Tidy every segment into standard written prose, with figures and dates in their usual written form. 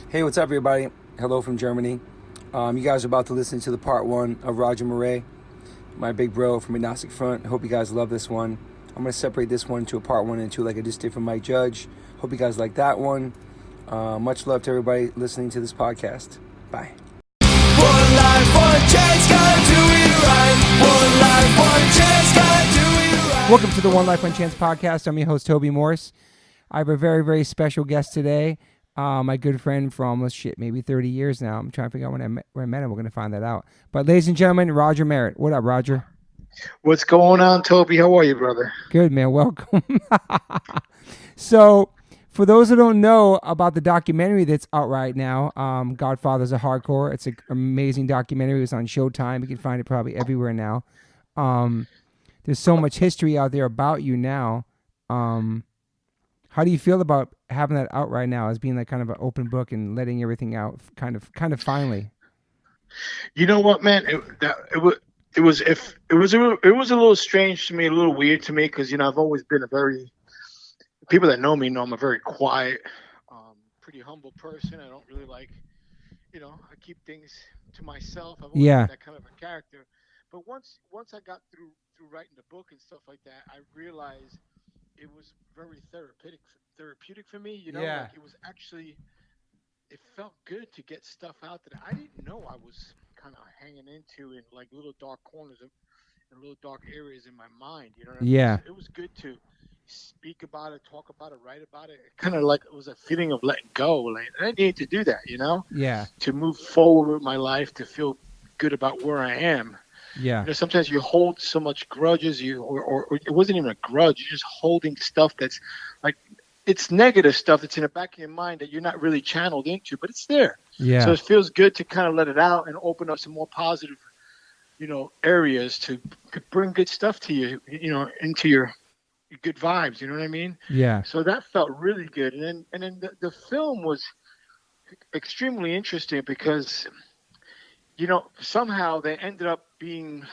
Hey, what's up, everybody? Hello from Germany. You guys are about to listen to the part one of Roger Miret, my big bro from Agnostic Front. Hope you guys love this one. I'm going to separate this one into a part one and two like I just did for Mike Judge. Hope you guys like that one. Much love to everybody listening to this podcast. Bye. One life, one chance, gotta do it right. One life, one chance, gotta do it right. Welcome to the One Life, One Chance podcast. I'm your host, Toby Morse. I have a very, very special guest today. My good friend for almost maybe 30 years now. I'm trying to figure out when I met him. We're going to find that out. But ladies and gentlemen, Roger Miret. What up, Roger? What's going on, Toby? How are you, brother? Good, man. Welcome. So, for those who don't know about the documentary that's out right now, Godfather's a Hardcore. It's an amazing documentary. It's on Showtime. You can find it probably everywhere now. There's so much history out there about you now. How do you feel about having that out right now as being like kind of an open book and letting everything out kind of finally? You know what, man? It was a little strange to me, a little weird to me, because I've always been people that know me know I'm a very quiet, pretty humble person. I don't really like, I keep things to myself. I've always been that kind of a character. But once I got through writing the book and stuff like that, I realized it was very therapeutic for me. Like it was actually, it felt good to get stuff out that I didn't know I was kind of hanging into in like little dark corners and little dark areas in my mind. You know what I mean? So it was good to speak about it, talk about it, write about it. Kind of like it was a feeling of letting go. Like I need to do that, to move forward with my life, to feel good about where I am. Sometimes you hold so much grudges, or it wasn't even a grudge. You're just holding stuff that's like, it's negative stuff that's in the back of your mind that you're not really channeled into, but it's there. So it feels good to kind of let it out and open up some more positive, areas to bring good stuff to you, into your good vibes. You know what I mean? So that felt really good. And then the film was extremely interesting because, somehow they ended up being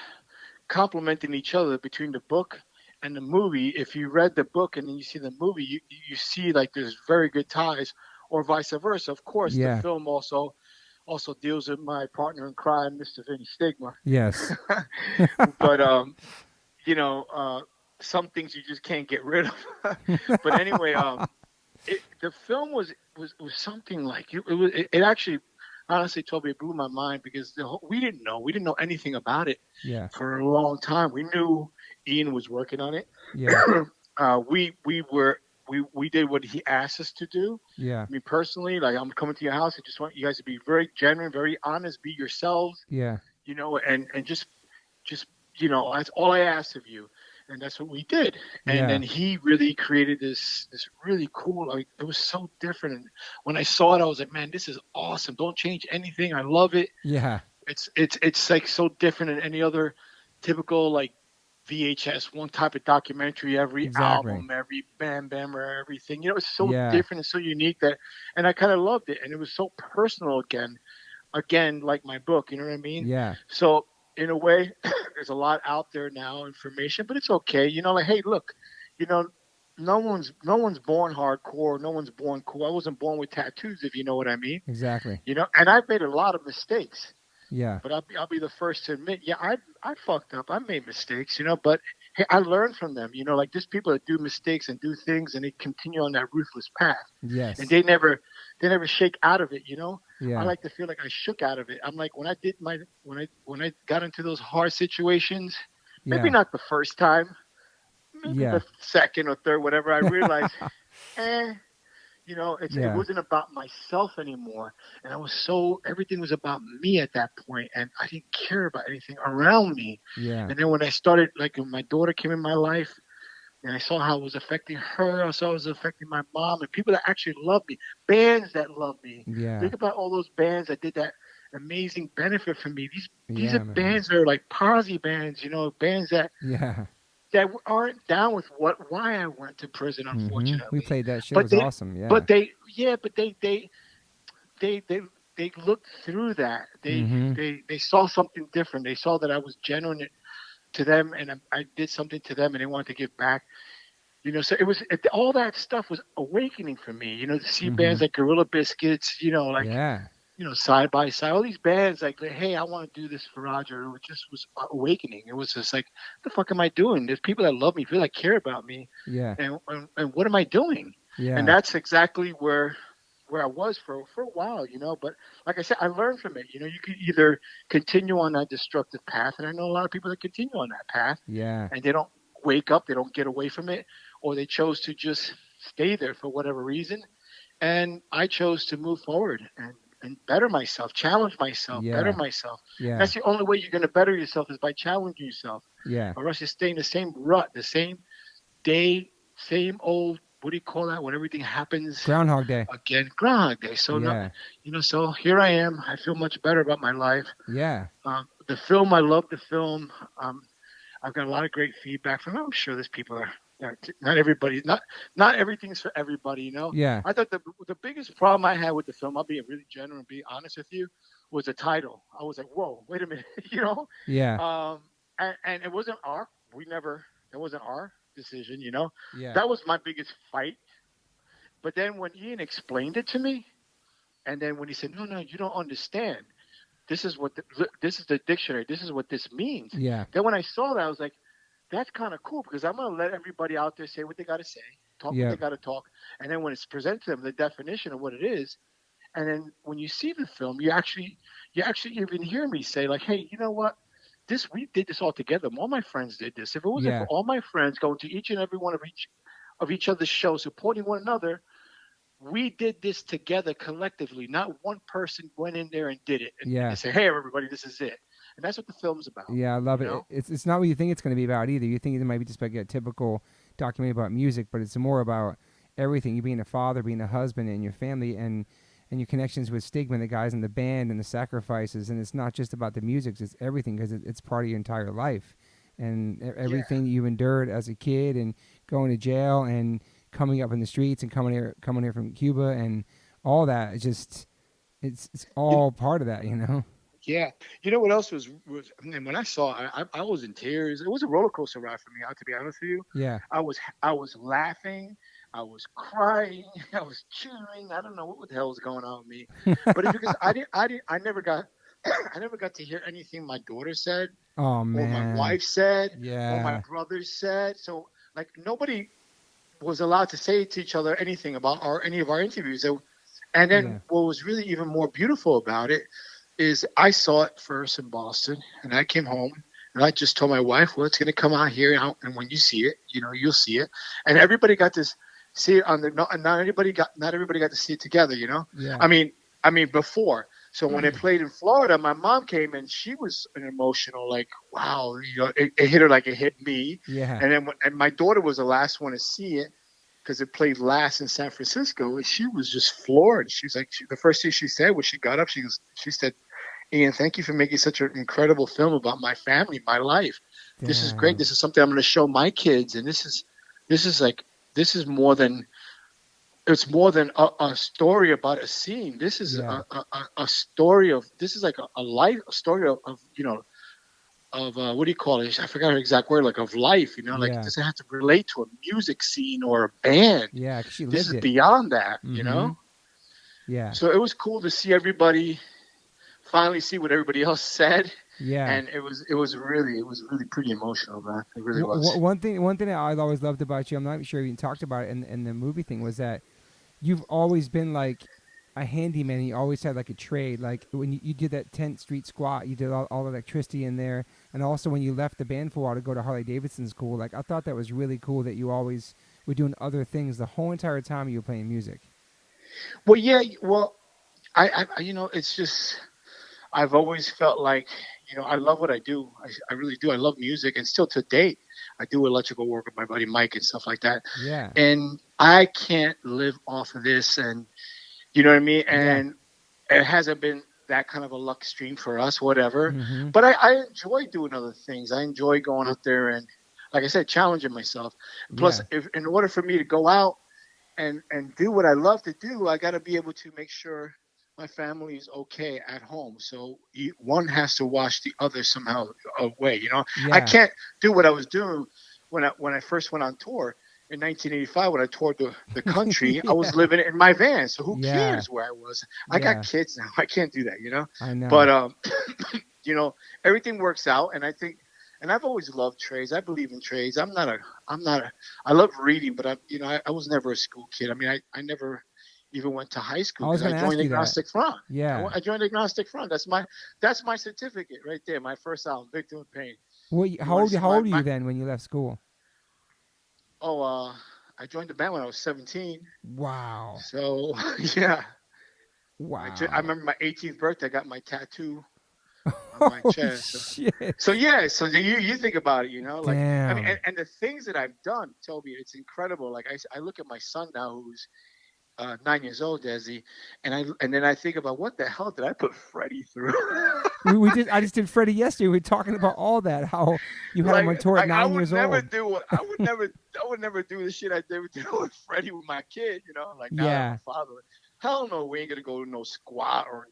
complementing each other between the book and the movie. If you read the book and then you see the movie, you see like there's very good ties, or vice versa. Of course, the film also deals with my partner in crime, Mr. Vinny Stigma. Yes. But some things you just can't get rid of. But anyway, the film was something like it actually. Honestly, Toby, it blew my mind because we didn't know anything about it for a long time. We knew Ian was working on it. We did what he asked us to do. I mean, personally, like, I'm coming to your house. I just want you guys to be very genuine, very honest, be yourselves. And just that's all I asked of you. And that's what we did. And then he really created this really cool, like, it was so different. And when I saw it, I was like, man, this is awesome. Don't change anything. I love it. It's like so different than any other typical like VHS, one type of documentary, every album, every Bam Bam or everything. It's so different and so unique and I kind of loved it. And it was so personal again, like my book, you know what I mean? So in a way, there's a lot out there now, information, but it's okay. Like, hey, look, no one's born hardcore. No one's born cool. I wasn't born with tattoos, if you know what I mean. Exactly. And I've made a lot of mistakes. But I'll be the first to admit, I fucked up. I made mistakes, but hey, I learned from them. Like there's people that do mistakes and do things and they continue on that ruthless path. And they never shake out of it, I like to feel like I shook out of it. I'm like, when I got into those hard situations, maybe not the first time, maybe the second or third, whatever, I realized, it wasn't about myself anymore. And everything was about me at that point. And I didn't care about anything around me. And then when I started, like when my daughter came in my life and I saw how it was affecting her, I saw it was affecting my mom and people that actually love me, bands that love me. Think about all those bands that did that amazing benefit for me. These are bands that are like posse bands, bands that aren't down with why I went to prison, unfortunately. We played that shit. It was awesome. But they looked through that. They saw something different. They saw that I was genuine to them and I did something to them and they wanted to give back. So all that stuff was awakening for me. To see Mm-hmm. bands like Gorilla Biscuits, like Yeah. Side by Side, all these bands like, hey, I want to do this for Roger. It just was awakening. It was just like, the fuck am I doing? There's people that love me, people that care about me, Yeah. and what am I doing? And Yeah. that's exactly where I was for a while. But like I said, I learned from it. You could either continue on that destructive path, and I know a lot of people that continue on that path, Yeah. and they don't wake up, they don't get away from it, or they chose to just stay there for whatever reason. And I chose to move forward and better myself, challenge myself, better Yeah. myself. Yeah. That's the only way you're going to better yourself, is by challenging yourself, Yeah. or else you stay in the same rut, the same day, same old. What do you call that when everything happens Groundhog Day. again? Groundhog Day. So not, Yeah. so here I am. I feel much better about my life. Yeah. The film, I love the film. I've got a lot of great feedback from it. I'm sure there's people not everybody, not everything's for everybody. Yeah. I thought the biggest problem I had with the film, I'll be really general and be honest with you, was the title. I was like, whoa, wait a minute, Yeah. and it wasn't it wasn't our decision. Yeah. That was my biggest fight. But then when Ian explained it to me, and then when he said, no, you don't understand. This is this is the dictionary. This is what this means. Yeah. Then when I saw that, I was like, that's kind of cool, because I'm going to let everybody out there say what they got to say, talk what they got to talk. And then when it's presented to them, the definition of what it is. And then when you see the film, you actually even hear me say, like, hey, you know what? We did this all together. All my friends did this. If it wasn't for all my friends going to each and every one of each other's shows, supporting one another, we did this together collectively. Not one person went in there and did it and said, hey, everybody, this is it. And that's what the film's about. Yeah, I love it. It's not what you think it's going to be about either. You think it might be just like a typical documentary about music, but it's more about everything. You being a father, being a husband, and your family, and your connections with Stigma, the guys in the band, and the sacrifices. And it's not just about the music; it's everything, because it's part of your entire life, and everything you endured as a kid, and going to jail, and coming up in the streets, and coming here from Cuba, and all that. It's all part of that, Yeah. You know what else was and when I saw it, I was in tears. It was a roller coaster ride for me, to be honest with you. Yeah. I was laughing, I was crying, I was cheering. I don't know what the hell was going on with me. But it's because I never got I never got to hear anything my daughter said, oh man, or my wife said, yeah, or my brothers said. So like nobody was allowed to say to each other anything about any of our interviews. And then what was really even more beautiful about it is I saw it first in Boston, and I came home, and I just told my wife, well, it's going to come out here, and when you see it, you'll see it. And everybody got to see it not everybody got to see it together, Yeah. I mean before. So when it played in Florida, my mom came, and she was an emotional, like, wow, it hit her like it hit me. Yeah. And then and my daughter was the last one to see it, because it played last in San Francisco. And she was just floored. She was like, the first thing she said when she got up, she said, Ian, thank you for making such an incredible film about my family, my life. Damn. This is great. This is something I'm going to show my kids. And this is more than a story about a scene. This is a story of, this is like a story of what do you call it? I forgot her exact word, like of life, It doesn't have to relate to a music scene or a band. Yeah, she lived this is it. beyond that, Mm-hmm. Yeah. So it was cool to see everybody finally see what everybody else said. Yeah. And it was really pretty emotional, man. It really was. One thing that I always loved about you, I'm not sure you even talked about it in the movie thing, was that you've always been like a handyman. You always had like a trade. Like when you did that 10th Street squat, you did all electricity in there. And also when you left the band for a while to go to Harley Davidson school, like I thought that was really cool that you always were doing other things the whole entire time you were playing music. Well, yeah. Well, I it's just, I've always felt like, I love what I do. I really do. I love music, and still to date, I do electrical work with my buddy Mike and stuff like that. Yeah. And I can't live off of this, and you know what I mean? And it hasn't been that kind of a luck stream for us, whatever. Mm-hmm. But I enjoy doing other things. I enjoy going out there and, like I said, challenging myself. Plus, in order for me to go out and do what I love to do, I got to be able to make sure my family is okay at home. So one has to wash the other somehow away. Yeah. I can't do what I was doing when I first went on tour. in 1985 when I toured the country, I Yeah. was living in my van. So who Yeah. cares where I was? I got Yeah. kids now. I can't do that, you know. I know. But everything works out, and I think, and I've always loved trades. I believe in trades. I love reading, but I was never a school kid. I mean, I never even went to high I school was because I going to ask joined you that. Agnostic Front. Yeah. I joined Agnostic Front. That's my certificate right there. My first album, Victim of Pain. You How want old to see how my old were my? you then when you left school? Oh, I joined the band when I was 17. Wow. So yeah, I Wow. remember my 18th birthday. I got my tattoo on my Holy chest. So shit. yeah, so you think about it, like I mean, Damn. and the things that I've done, Toby, it's incredible. Like I look at my son now, who's 9 years old, Desi, and then I think about what the hell did I put Freddie through? I just did Freddie yesterday. We were talking about all that, how you had him like, on tour at like I 9 would years never old. do what I would never do the shit I did with Freddie with my kid. Like now that I'm Yeah, a father, hell no, we ain't gonna go to no squat or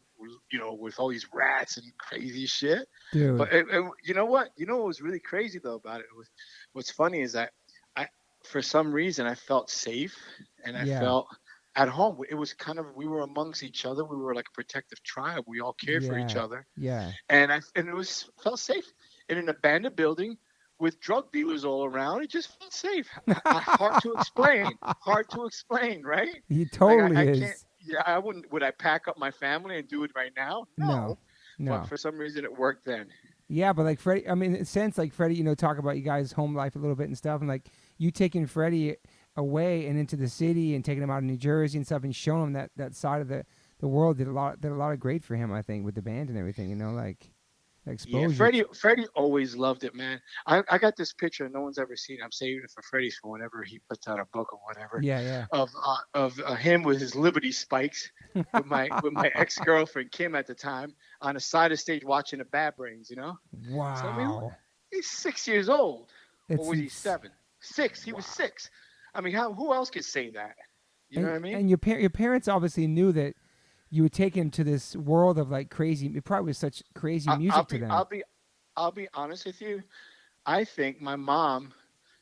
with all these rats and crazy shit. dude. But you know what? You know what was really crazy though about it was what's funny is that I for some reason I felt safe and I Yeah, felt at home. It was kind of we were amongst each other. We were like a protective tribe. We all cared for each yeah, other, yeah. and it was felt safe in an abandoned building with drug dealers all around. It just felt safe. Hard to explain. Hard to explain, right? He Like totally I can't. is. Yeah, I wouldn't. Would I pack up my family and do it right now? No, No, but no. for some reason it worked then. Yeah, but like Freddie, I mean, in a sense, like Freddie, talk about you guys' home life a little bit and stuff, and like you taking Freddie away and into the city and taking him out of New Jersey and stuff and showing him that side of the world did a lot of great for him, I think, with the band and everything. Like Yeah, exposure. Freddie always loved it, man. I got this picture, no one's ever seen it. I'm saving it for Freddie's for whenever he puts out a book or whatever Yeah, yeah. of him with his Liberty spikes with my ex girlfriend Kim at the time on the side of stage watching the Bad Brains. So I mean, Wow. he's 6 years old, or It's was he 7? 6. He was wow. 6. I mean, who else could say that? You know And what I mean? and your parents obviously knew that you would take him to this world of like crazy. It probably was such crazy I, I'll music to be them. I'll be I'll be honest with you. I think my mom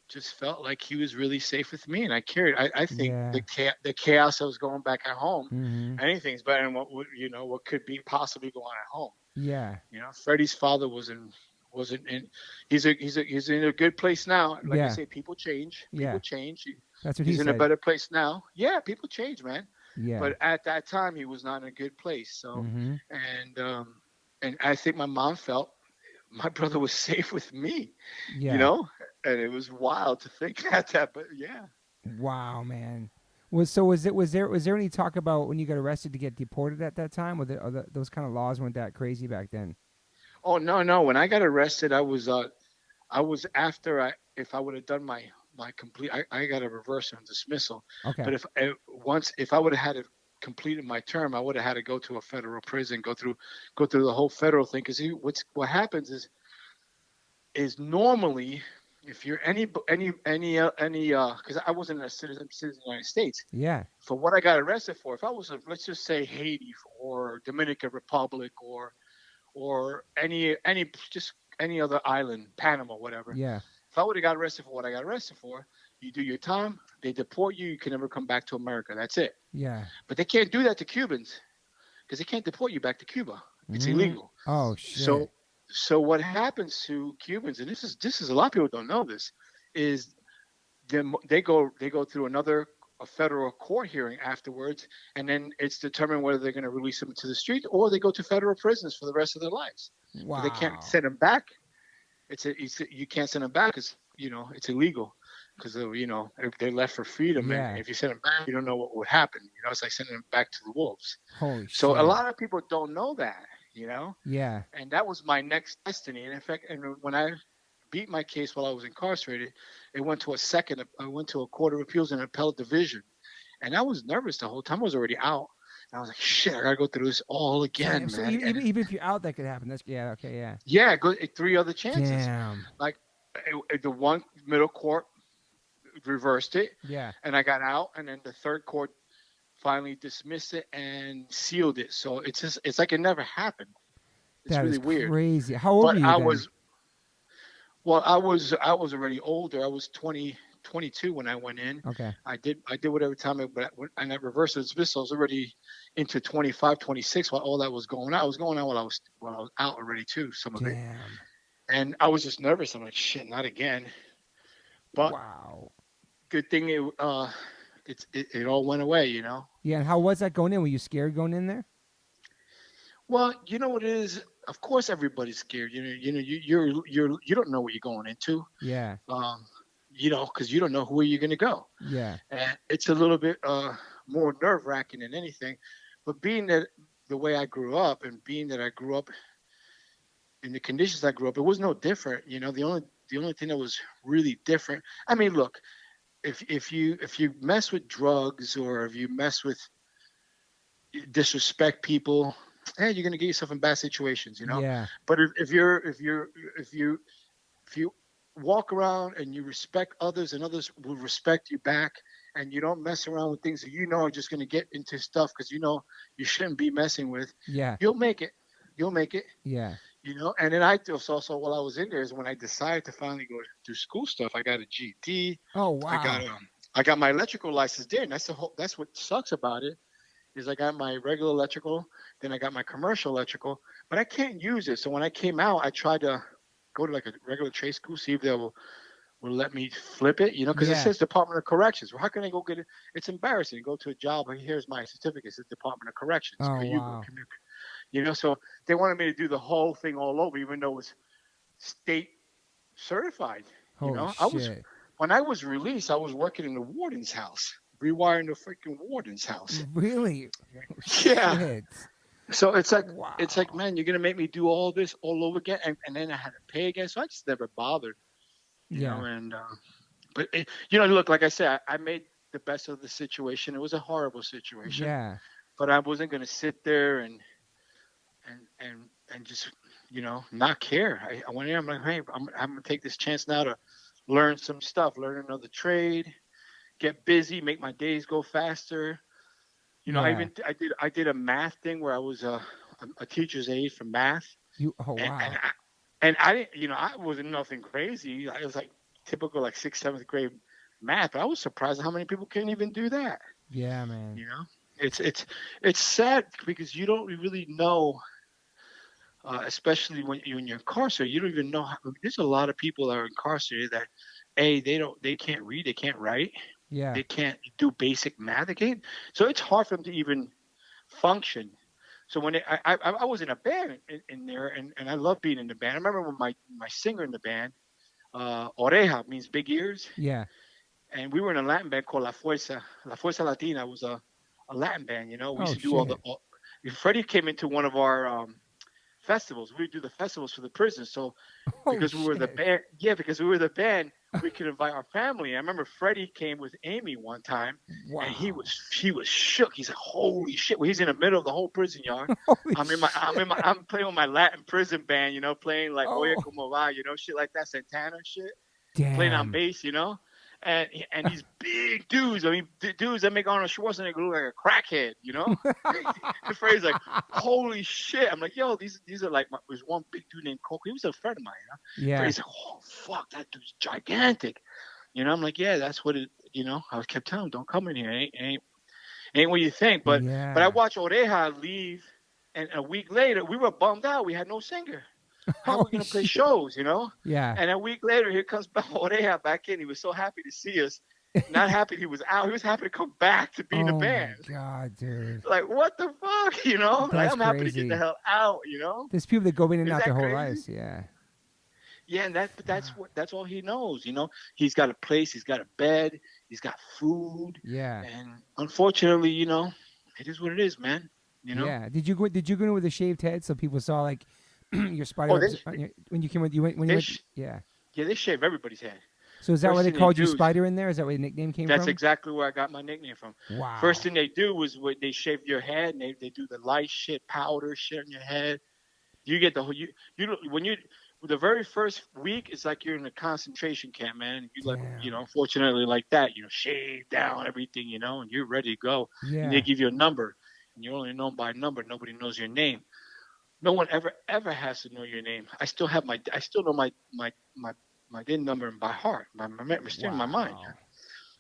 just felt like he was really safe with me, and I cared. I think Yeah. the chaos that was going back at home, Hmm. anything's better than what could be possibly going on at home. Yeah. Freddie's father wasn't in. He's in a good place now. Like I Yeah. say, people change. People Yeah. change. That's what he He's in a said. better place now. Yeah, people change, man. Yeah. But at that time, he was not in a good place. So, Hmm. and and I think my mom felt my brother was safe with me, you Yeah. know, and it was wild to think that. But yeah. Wow, man. Was there any talk about when you got arrested to get deported at that time? Those kind of laws weren't that crazy back then? Oh no, no. When I got arrested, I was after if I would have done my complete, I got a reversal and dismissal. Okay. But if I would have had it completed my term, I would have had to go to a federal prison, go through the whole federal thing. Because what happens is normally if you're any because I wasn't a citizen of the United States. Yeah. For what I got arrested for, if I was let's just say Haiti or Dominican Republic or any other island, Panama, whatever. Yeah. If I would have got arrested for what I got arrested for, you do your time, they deport you, you can never come back to America. That's it. Yeah. But they can't do that to Cubans because they can't deport you back to Cuba. It's illegal. Oh shit. So what happens to Cubans, and this is a lot of people don't know this, is they go through another a federal court hearing afterwards, and then it's determined whether they're going to release them to the street or they go to federal prisons for the rest of their lives. But they can't Wow. send them back. You can't send them back because it's illegal because if they're left for freedom Yeah. and if you send them back, you don't know what would happen. It's like sending them back to the wolves. Holy So shit. a lot of people don't know that. Yeah. And that was my next destiny. And in fact, when I beat my case while I was incarcerated, it went to a court of appeals and appellate division. And I was nervous the whole time. I was already out. And I was like, shit, I got to go through this all again, Damn, so man. even if you're out, that could happen. That's yeah. Okay. Yeah. Yeah, go 3 other chances. Damn. Like the one middle court reversed it, Yeah. and I got out, and then the third court finally dismissed it and sealed it. So it's like it never happened. It's That really is weird. crazy. How old were But you I then? was already older. I was 22 when I went in. Okay. I did whatever time, and that reverse dismissal, I was already into 25, 26 while all that was going on. It was going on while I was out already too, some of it. Damn. And I was just nervous. I'm like, shit, not again. But Wow. good thing it all went away, Yeah, and how was that going in? Were you scared going in there? Well, you know what it is. Of course, everybody's scared. You don't know what you're going into. Yeah. Because you don't know where you're going to go, Yeah. and it's a little bit more nerve wracking than anything. But being that the way I grew up, and being that I grew up in the conditions I grew up, it was no different. The only thing that was really different. I mean, look, if you mess with drugs or if you mess with disrespect people, hey, you're gonna get yourself in bad situations. Yeah. But if you walk around and you respect others and others will respect you back, and you don't mess around with things that are just gonna get into stuff because you shouldn't be messing with, Yeah. you'll make it. You'll make it. Yeah. And then I just also while I was in there is when I decided to finally go do school stuff. I got a GED. Oh wow. I got my electrical license there, and that's what sucks about it is I got my regular electrical, then I got my commercial electrical, but I can't use it. So when I came out, I tried to go to like a regular trade school, see if they will let me flip it, because it Yeah. says Department of Corrections. Well, how can I go get it? It's embarrassing. Go to a job, here's my certificate. It says Department of Corrections. Oh You wow. so they wanted me to do the whole thing all over, even though it was state certified. Holy I shit. when I was released, I was working in the warden's house, rewiring the freaking warden's house. Really? Yeah. Shit. So it's like, Wow. man, you're gonna make me do all this all over again, and then I had to pay again. So I just never bothered, Yeah. And but look, like I said, I made the best of the situation. It was a horrible situation, Yeah. but I wasn't gonna sit there and just not care. I went in. I'm like, hey, I'm gonna take this chance now to learn some stuff, learn another trade, get busy, make my days go faster. Yeah. I did a math thing where I was a teacher's aide for math, Oh and wow. I didn't, I wasn't nothing crazy. I was like typical like 6th, 7th grade math. But I was surprised at how many people can't even do that. Yeah, man. It's sad because you don't really know, especially when you're incarcerated. You don't even know. There's a lot of people that are incarcerated that, they can't read, they can't write. Yeah. They can't do basic math. They can't. So it's hard for them to even function. So when I was in a band in there, and I love being in the band. I remember when my singer in the band, Oreja means big ears, Yeah. and we were in a Latin band called La Fuerza Latina was a Latin band. We Oh, used to do Freddie came into one of our festivals. We would do the festivals for the prisons. So Oh, because we were the shit. band, we could invite our family. I remember Freddie came with Amy one time, Wow. and he was shook. He's like, holy shit! Well, he's in the middle of the whole prison yard. Holy I'm playing with my Latin prison band, playing like Oye Oh. Como Va, shit like that, Santana shit, Damn. playing on bass, and these big dudes. I mean, dudes that make Arnold Schwarzenegger look like a crackhead, And Freddie's like, holy shit! I'm like, yo, these are like, there's one big dude named Coco. He was a friend of mine, Yeah. Freddie's like, oh fuck, that dude's gigantic. I'm like, yeah, that's what it. I kept telling him, don't come in here. Ain't what you think. But Yeah. I watched Oreja leave, and a week later, we were bummed out. We had no singer. How are we gonna play shows? Yeah. And a week later, here comes Oreja back in. He was so happy to see us. Not happy he was out. He was happy to come back to be in the band. Oh my god, dude. Like, what the fuck? Like, That's I'm happy to crazy. get the hell out. There's people that go in and Is out that their whole crazy? lives. Yeah. Yeah, and that's all he knows. He's got a place, he's got a bed, he's got food, Yeah. and unfortunately, it is what it is, man. Yeah. Did you go in with a shaved head so people saw like your spider Oh, webs when you came with you went when you they went? sh- Yeah. Yeah, they shave everybody's head. So is that First why they thing called you do is- Spider in there? Is that where the nickname came That's from? exactly where I got my nickname from. Wow. First thing they do was they shave your head, and they do the light shit, powder shit on your head. You get the whole when you the very first week, it's like you're in a concentration camp, man. You like Damn. unfortunately like that, shave down everything, and you're ready to go. Yeah. And they give you a number, and you're only known by a number. Nobody knows your name. No one ever has to know your name. I still know my DIN number by heart, still in my mind. Wow.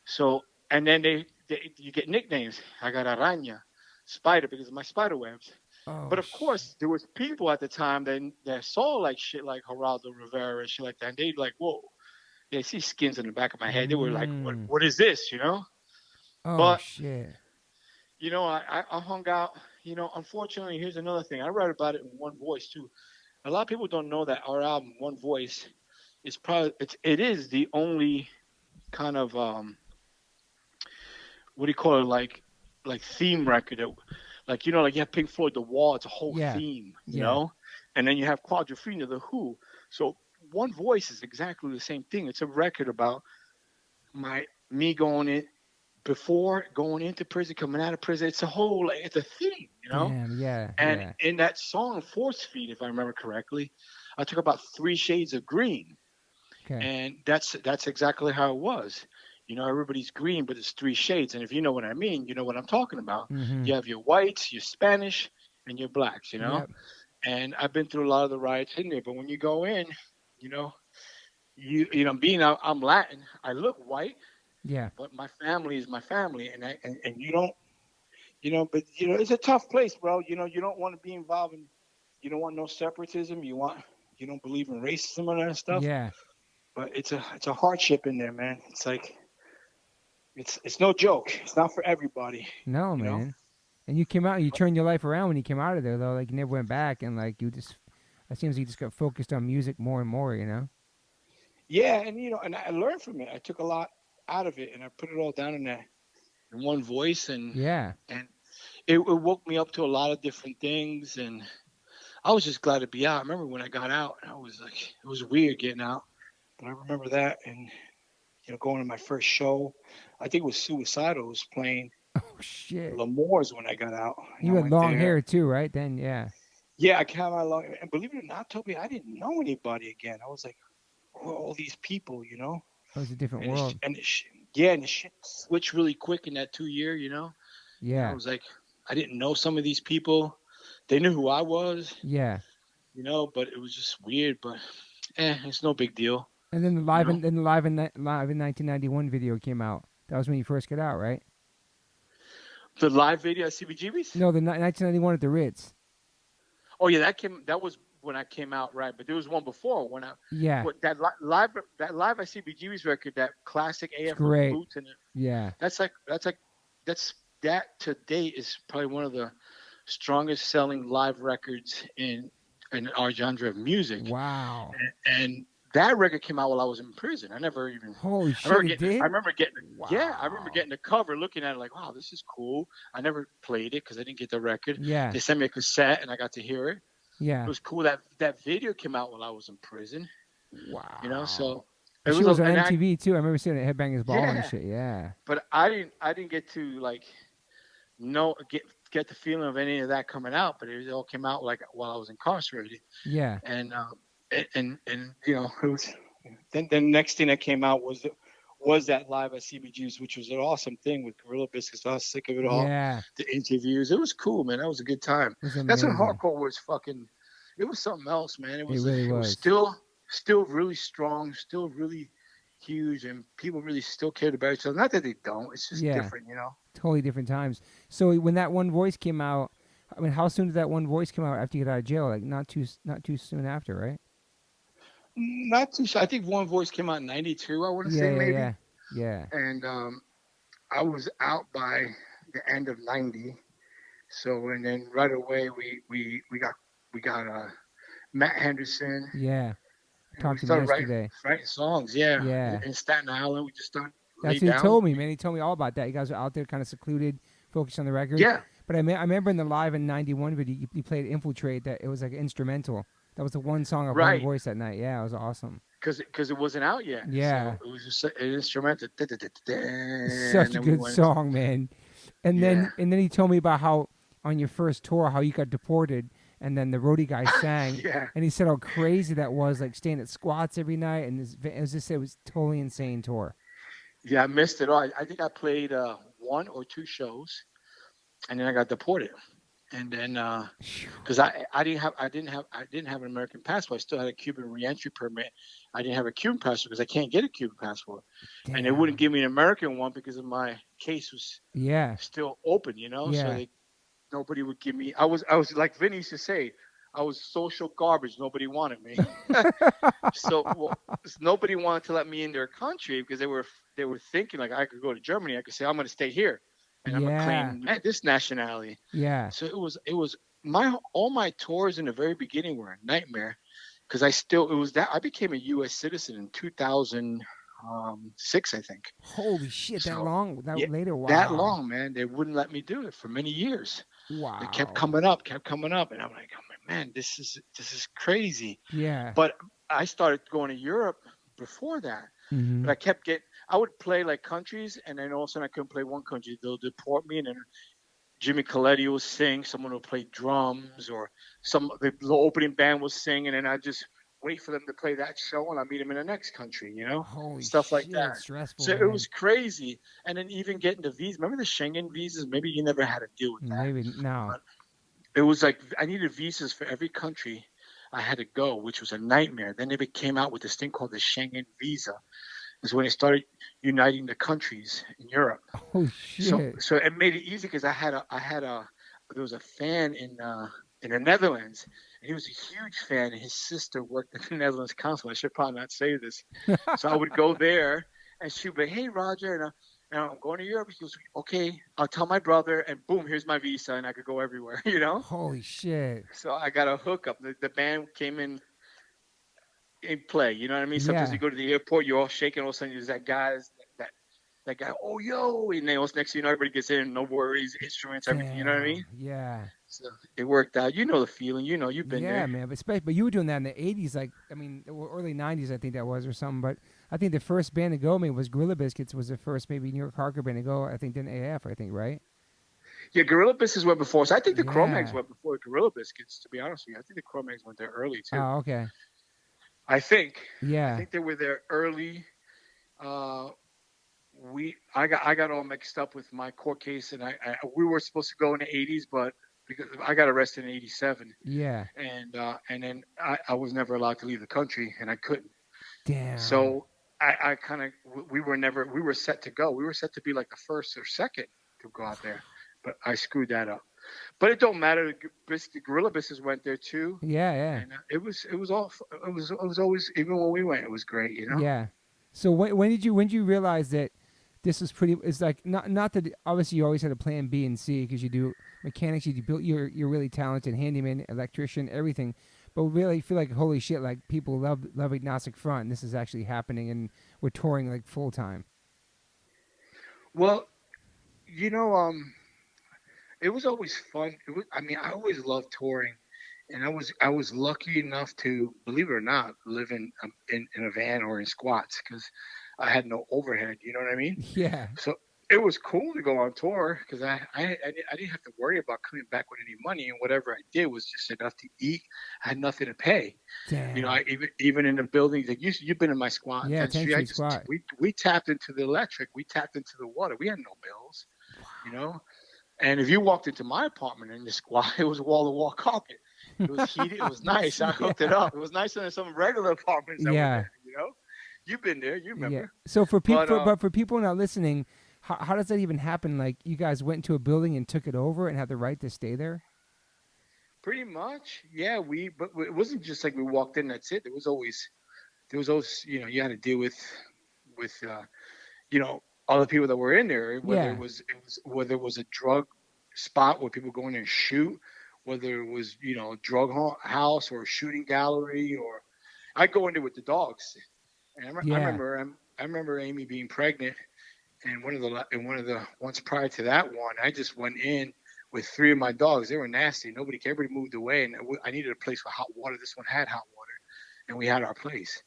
So, and then you get nicknames. I got Araña, Spider, because of my spider webs. Oh But of course, there was people at the time that saw like shit like Geraldo Rivera and shit like that. And they like, whoa, they see skins in the back of my head. They were like, what is this, you know? Oh But shit. you know, I hung out. You know, unfortunately, here's another thing. I write about it in one voice too. A lot of people don't know that our album, One Voice, is probably it is the only kind of what do you call it, like theme record that, like, you know, like you have Pink Floyd, The Wall, it's a whole Yeah. theme, you Yeah. know, and then you have Quadrophenia, The Who. So One Voice is exactly the same thing. It's a record about me going in before going into prison, coming out of prison. It's a whole, like, it's a theme, you know. Damn. Yeah. And Yeah. in that song Force Feed, if I remember correctly, I talk about 3 shades of green. Okay. And that's exactly how it was. You know, everybody's green, but it's 3 shades. And if you know what I mean, you know what I'm talking about. Mm-hmm. You have your whites, your Spanish, and your blacks, you know? Yep. And I've been through a lot of the riots in there. But when you go in, you know, you know, I'm Latin, I look white, Yeah. but my family is my family. And you don't, you know, but, you know, it's a tough place, bro. You know, you don't want to be involved in, you don't want no separatism. You don't believe in racism and that stuff. Yeah. But it's a hardship in there, man. It's like it's no joke. It's not for everybody, No, you know. man. And you came out. You turned your life around when you came out of there, though. Like you never went back, and like you just. It seems like you just got focused on music more and more. You know. Yeah, and you know, and I learned from it. I took a lot out of it, and I put it all down in one voice, and Yeah. it woke me up to a lot of different things, and I was just glad to be out. I remember when I got out, I was like, it was weird getting out, but I remember that, and you know, going to my first show, I think it was Suicidal was playing Oh shit. L'Amour's when I got out. And You I had went long there. hair too, right? Then, yeah. Yeah, I came out along, and believe it or not, Toby, I didn't know anybody again. I was like, who are all these people, you know? It was a different And world. and the shit switched really quick in that 2 year, you know? And I Yeah. was like, I didn't know some of these people. They knew who I was, Yeah. you know, but it was just weird. But it's no big deal. And then the You live know? in then the live in 1991 video came out. That was when you first got out, right? The live video at CBGB's? No, the 1991 at the Ritz. Oh yeah, that was when I came out, right? But there was one before when Yeah. live at CBGB's record, that classic It's AF great. boots and Yeah. that to date is probably one of the strongest selling live records in our genre of music. Wow. And that record came out while I was in prison. I never even. Holy I shit, remember it did? I remember getting. Wow. Yeah, I remember getting the cover, looking at it like, wow, this is cool. I never played it because I didn't get the record. Yeah. They sent me a cassette and I got to hear it. Yeah. It was cool. That video came out while I was in prison. Wow. You know, so It was on MTV too. I remember seeing it, Headbangers Ball and Yeah. shit. Yeah. But I didn't get to like get the feeling of any of that coming out. But it all came out like while I was incarcerated. Yeah. And you know, it was. Then the next thing that came out was that live at CBG's, which was an awesome thing with Gorilla Biscuits. I was sick of it all. Yeah. The interviews, it was cool, man. That was a good time. It was That's when amazing. hardcore was fucking. It was something else, man. It really It was was. still really strong, still really huge, and people really still cared about each other. Not that they don't. It's just Yeah. different, you know. Totally different times. So when that One Voice came out, I mean, how soon did that One Voice come out after you got out of jail? Like not too soon after, right? Not too sure. I think One Voice came out in '92. I want to say maybe. Yeah. And I was out by the end of '90. So and then right away we got Matt Henderson. Yeah. And Talked we to him started yesterday. writing songs. Yeah. Yeah. In Staten Island, we just started. That's laid what he down. told me, man. He told me all about that. You guys were out there kind of secluded, focused on the record. Yeah. But I remember in the live in '91 video, you played Infiltrate, that it was like instrumental. That was the one song of Right. One Voice that night. Yeah, it was awesome. Because it wasn't out yet. Yeah. So it was just an instrumental. Such a good song, man. And then he told me about how on your first tour, how you got deported, and then the roadie guy sang, Yeah. and he said how crazy that was, like staying at squats every night, and it was totally insane tour. Yeah, I missed it all. I think I played 1 or 2 shows, and then I got deported. And then because I didn't have an American passport. I still had a Cuban reentry permit. I didn't have a Cuban passport because I can't get a Cuban passport, and they wouldn't Damn. give me an American one because of my case was Yeah. still open. So Yeah. they nobody would give me. I was like Vinny used to say, I was social garbage. Nobody wanted me. So nobody wanted to let me in their country because they were thinking like I could go to Germany. I could say I'm going to stay here, and I'm going to Yeah. claim this nationality. Yeah. So it was my all my tours in the very beginning were a nightmare because I became a U.S. citizen in 2006, I think. Holy shit! That So long? That yeah, later? that Wow. long, man, they wouldn't let me do it for many years. It Wow. kept coming up, and I'm like, oh, man, this is crazy. Yeah. But I started going to Europe before that. Mm-hmm. But I would play like countries, and then all of a sudden I couldn't play one country. They'll deport me, and then Jimmy Coletti will sing, someone will play drums, or the opening band will sing, and then I just wait for them to play that show, and I meet them in the next country, Holy stuff like shit! that. Stressful, So it man. was crazy, and then even getting the visa. Remember the Schengen visas? Maybe you never had to deal with that, Maybe no. but it was like I needed visas for every country I had to go, which was a nightmare. Then they came out with this thing called the Schengen visa. Is when they started uniting the countries in Europe. Oh So shit. so it made it easy because there was a fan in the Netherlands, and he was a huge fan. And his sister worked at the Netherlands consulate. I should probably not say this. So I would go there, and she'd be, "Hey, Roger," and I'm going to Europe. He goes, "Okay, I'll tell my brother," and boom, here's my visa, and I could go everywhere. Holy shit. So I got a hookup. The band came in play. You know what I mean? Sometimes Yeah. you go to the airport, you're all shaking. All of a sudden, there's that that guy. Oh yo! And then next thing you know, everybody gets in. No worries, instruments, everything. You know what I Damn. mean? Yeah. So it worked out. You know the feeling. You've been Yeah, there. man. But you were doing that in the '80s, like early '90s, I think that was or something. But I think the first band to go, maybe was Gorilla Biscuits was the first, maybe New York hardcore band to go. I think then AF, I think, right? Yeah, Gorilla Biscuits went before. So I think the Cro-Mags Yeah. went before Gorilla Biscuits. To be honest with you, I think the Cro-Mags went there early too. Oh, okay. I think. I Yeah. think they were there early. Uh, I got all mixed up with my court case, and we were supposed to go in the '80s, but because I got arrested in '87, Yeah. and then I was never allowed to leave the country, and I couldn't. Damn. So I kind of we were set to go. We were set to be like the first or second to go out there, but I screwed that up. But it don't matter. The Gorilla Biscuits went there too, Yeah. Yeah. and it was always, even when we went, it was great. Yeah. So when did you realize that this was pretty? It's like not that obviously you always had a plan B and C because you do mechanics, you built you're really talented handyman, electrician, everything. But really feel like holy shit, like people love Agnostic Front. And this is actually happening, and we're touring like full time. Well, you know, it was always fun. I mean, I always loved touring, and I was lucky enough to, believe it or not, live in a van or in squats because I had no overhead. You know what I mean? Yeah. So it was cool to go on tour because I didn't have to worry about coming back with any money, and whatever I did was just enough to eat. I had nothing to pay. Damn. I even in the buildings like you've been in my squat on Yeah. 10th 10th Street. I Street just Squat. we tapped into the electric, we tapped into the water. We had no bills, you know. And if you walked into my apartment in the squat, it was wall to wall carpet. It was heated. It was nice. I hooked it Yeah. up. It was nicer than some regular apartments that were Yeah. there. You've been there. You Yeah. remember. So for But people, but for people not listening, how does that even happen? Like you guys went into a building and took it over and had the right to stay there? pretty much, yeah. But it wasn't just like we walked in. That's it. There was always, you had to deal with other people that were in there. Whether Yeah. it was a drug spot where people go in there and shoot, whether it was a drug house or a shooting gallery, or I go in there with the dogs. And Yeah. I remember Amy being pregnant, and one of the ones prior to that one, I just went in with three of my dogs. They were nasty. Everybody moved away, and I needed a place for hot water. This one had hot water, and we had our place.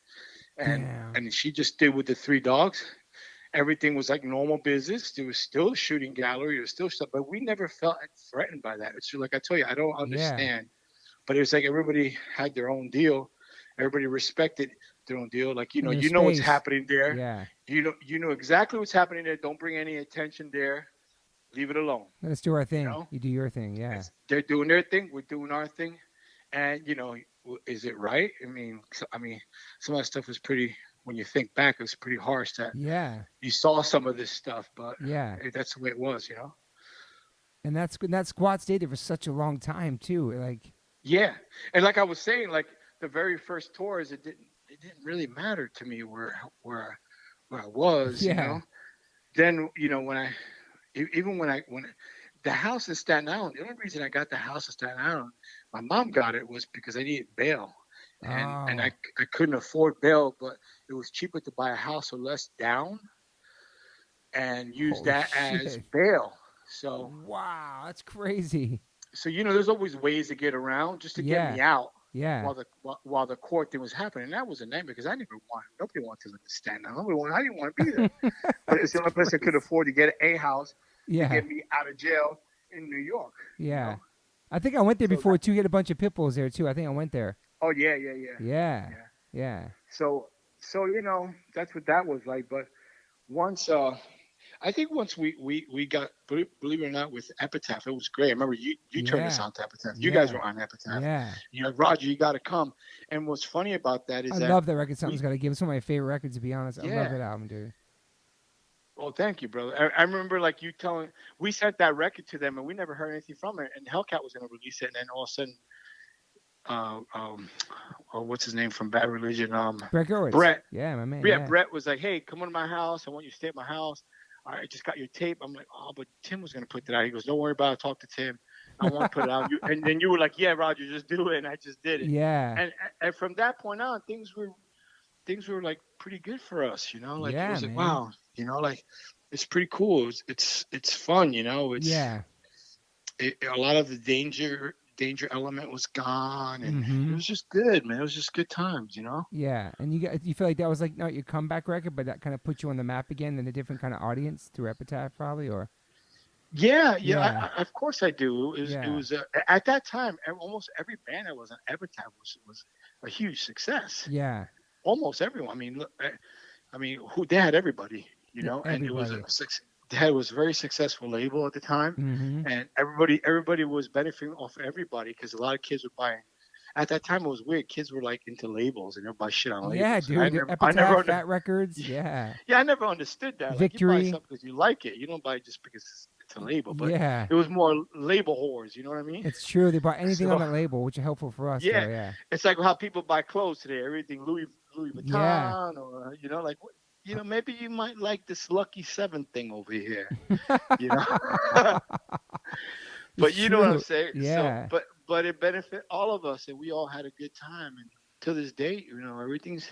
And Damn. and she just did with the three dogs. Everything was like normal business. There was still a shooting gallery. There was still stuff, but we never felt threatened by that. It's like I tell you, I don't Yeah. understand. But it was like everybody had their own deal. Everybody respected their own deal. Like In their you know what's space. happening there. Yeah. You know exactly what's happening there. Don't bring any attention there. Leave it alone. Let's do our You thing. know, You do your thing. Yeah. they're doing their thing. We're doing our thing, and is it right? I mean, some of that stuff was pretty. When you think back, it was pretty harsh that Yeah. you saw some of this stuff, but Yeah. that's the way it was. And that squad stayed there for such a long time too. Like, Yeah, and like I was saying, like the very first tours, it didn't really matter to me where I was. yeah. Then even when the house in Staten Island, the only reason I got the house in Staten Island, my mom got it was because I needed bail, and Oh. I couldn't afford bail, but it was cheaper to buy a house or less down and use Holy that as shit. bail. So Wow, that's crazy. there's always ways to get around just to get Yeah. me out Yeah. while the court thing was happening. And that was a nightmare because nobody wanted to live in Staten Island. I didn't want to be there. But it's the only place I could afford to get a house to Yeah. get me out of jail in New York. Yeah. I think I went there So before too. Get a bunch of pit bulls there too. I think I went there. Oh yeah. Yeah. Yeah. So that's what that was like. But once I think once we got, believe it or not, with Epitaph, it was great. I remember you turned us Yeah. on to Epitaph. You guys Yeah. were on Epitaph. Yeah. Roger, you got to come. And what's funny about that is I that love that record. Something's Gotta Give. It's one of my favorite records, to be honest. I love Yeah. that album, dude. Well, thank you, brother. I remember like you telling, we sent that record to them and we never heard anything from it. And Hellcat was going to release it, and then all of a sudden, what's his name from Bad Religion? Brett Gurewitz. Brett. Yeah, my man. Yeah, Yeah. Brett was like, "Hey, come on to my house. I want you to stay at my house. I just got your tape." I'm like, "Oh, but Tim was going to put that out." He goes, "Don't worry about it. Talk to Tim. I want to put it out." And then you were like, "Yeah, Roger, just do it." And I just did it. Yeah. And from that point on, things were like pretty good for us. Like Yeah, it was like, man. wow. Like it's pretty cool. It's fun. It's Yeah. a lot of the danger element was gone, and Mhm. it was just good, man. It was just good times. Yeah. And you feel like that was like not your comeback record, but that kind of put you on the map again in a different kind of audience through Epitaph, probably, or. Yeah. Yeah. Of course I do. It was at that time, almost every band that was on Epitaph was a huge success. Yeah. Almost everyone. Who they had everybody, and it was they was a very successful label at the time, Mhm. and everybody was benefiting off everybody because a lot of kids were buying. At that time, it was weird. Kids were like into labels, and they would buy shit on labels. Yeah, dude. Epitaph, Fat Records. Yeah. Yeah, I never understood that. Victory. Like, you buy something because you like it. You don't buy it just because it's a label. But Yeah. it was more label whores. You know what I mean? It's true. They bought anything So- on that label, which is helpful for us. Yeah. Though, yeah. It's like how people buy clothes today. Everything Louis Vuitton, Yeah. or like maybe you might like this Lucky 7 thing over here. you know. But It's you know what I'm true. saying. Yeah. So, but it benefit all of us, and we all had a good time. And to this day, everything's.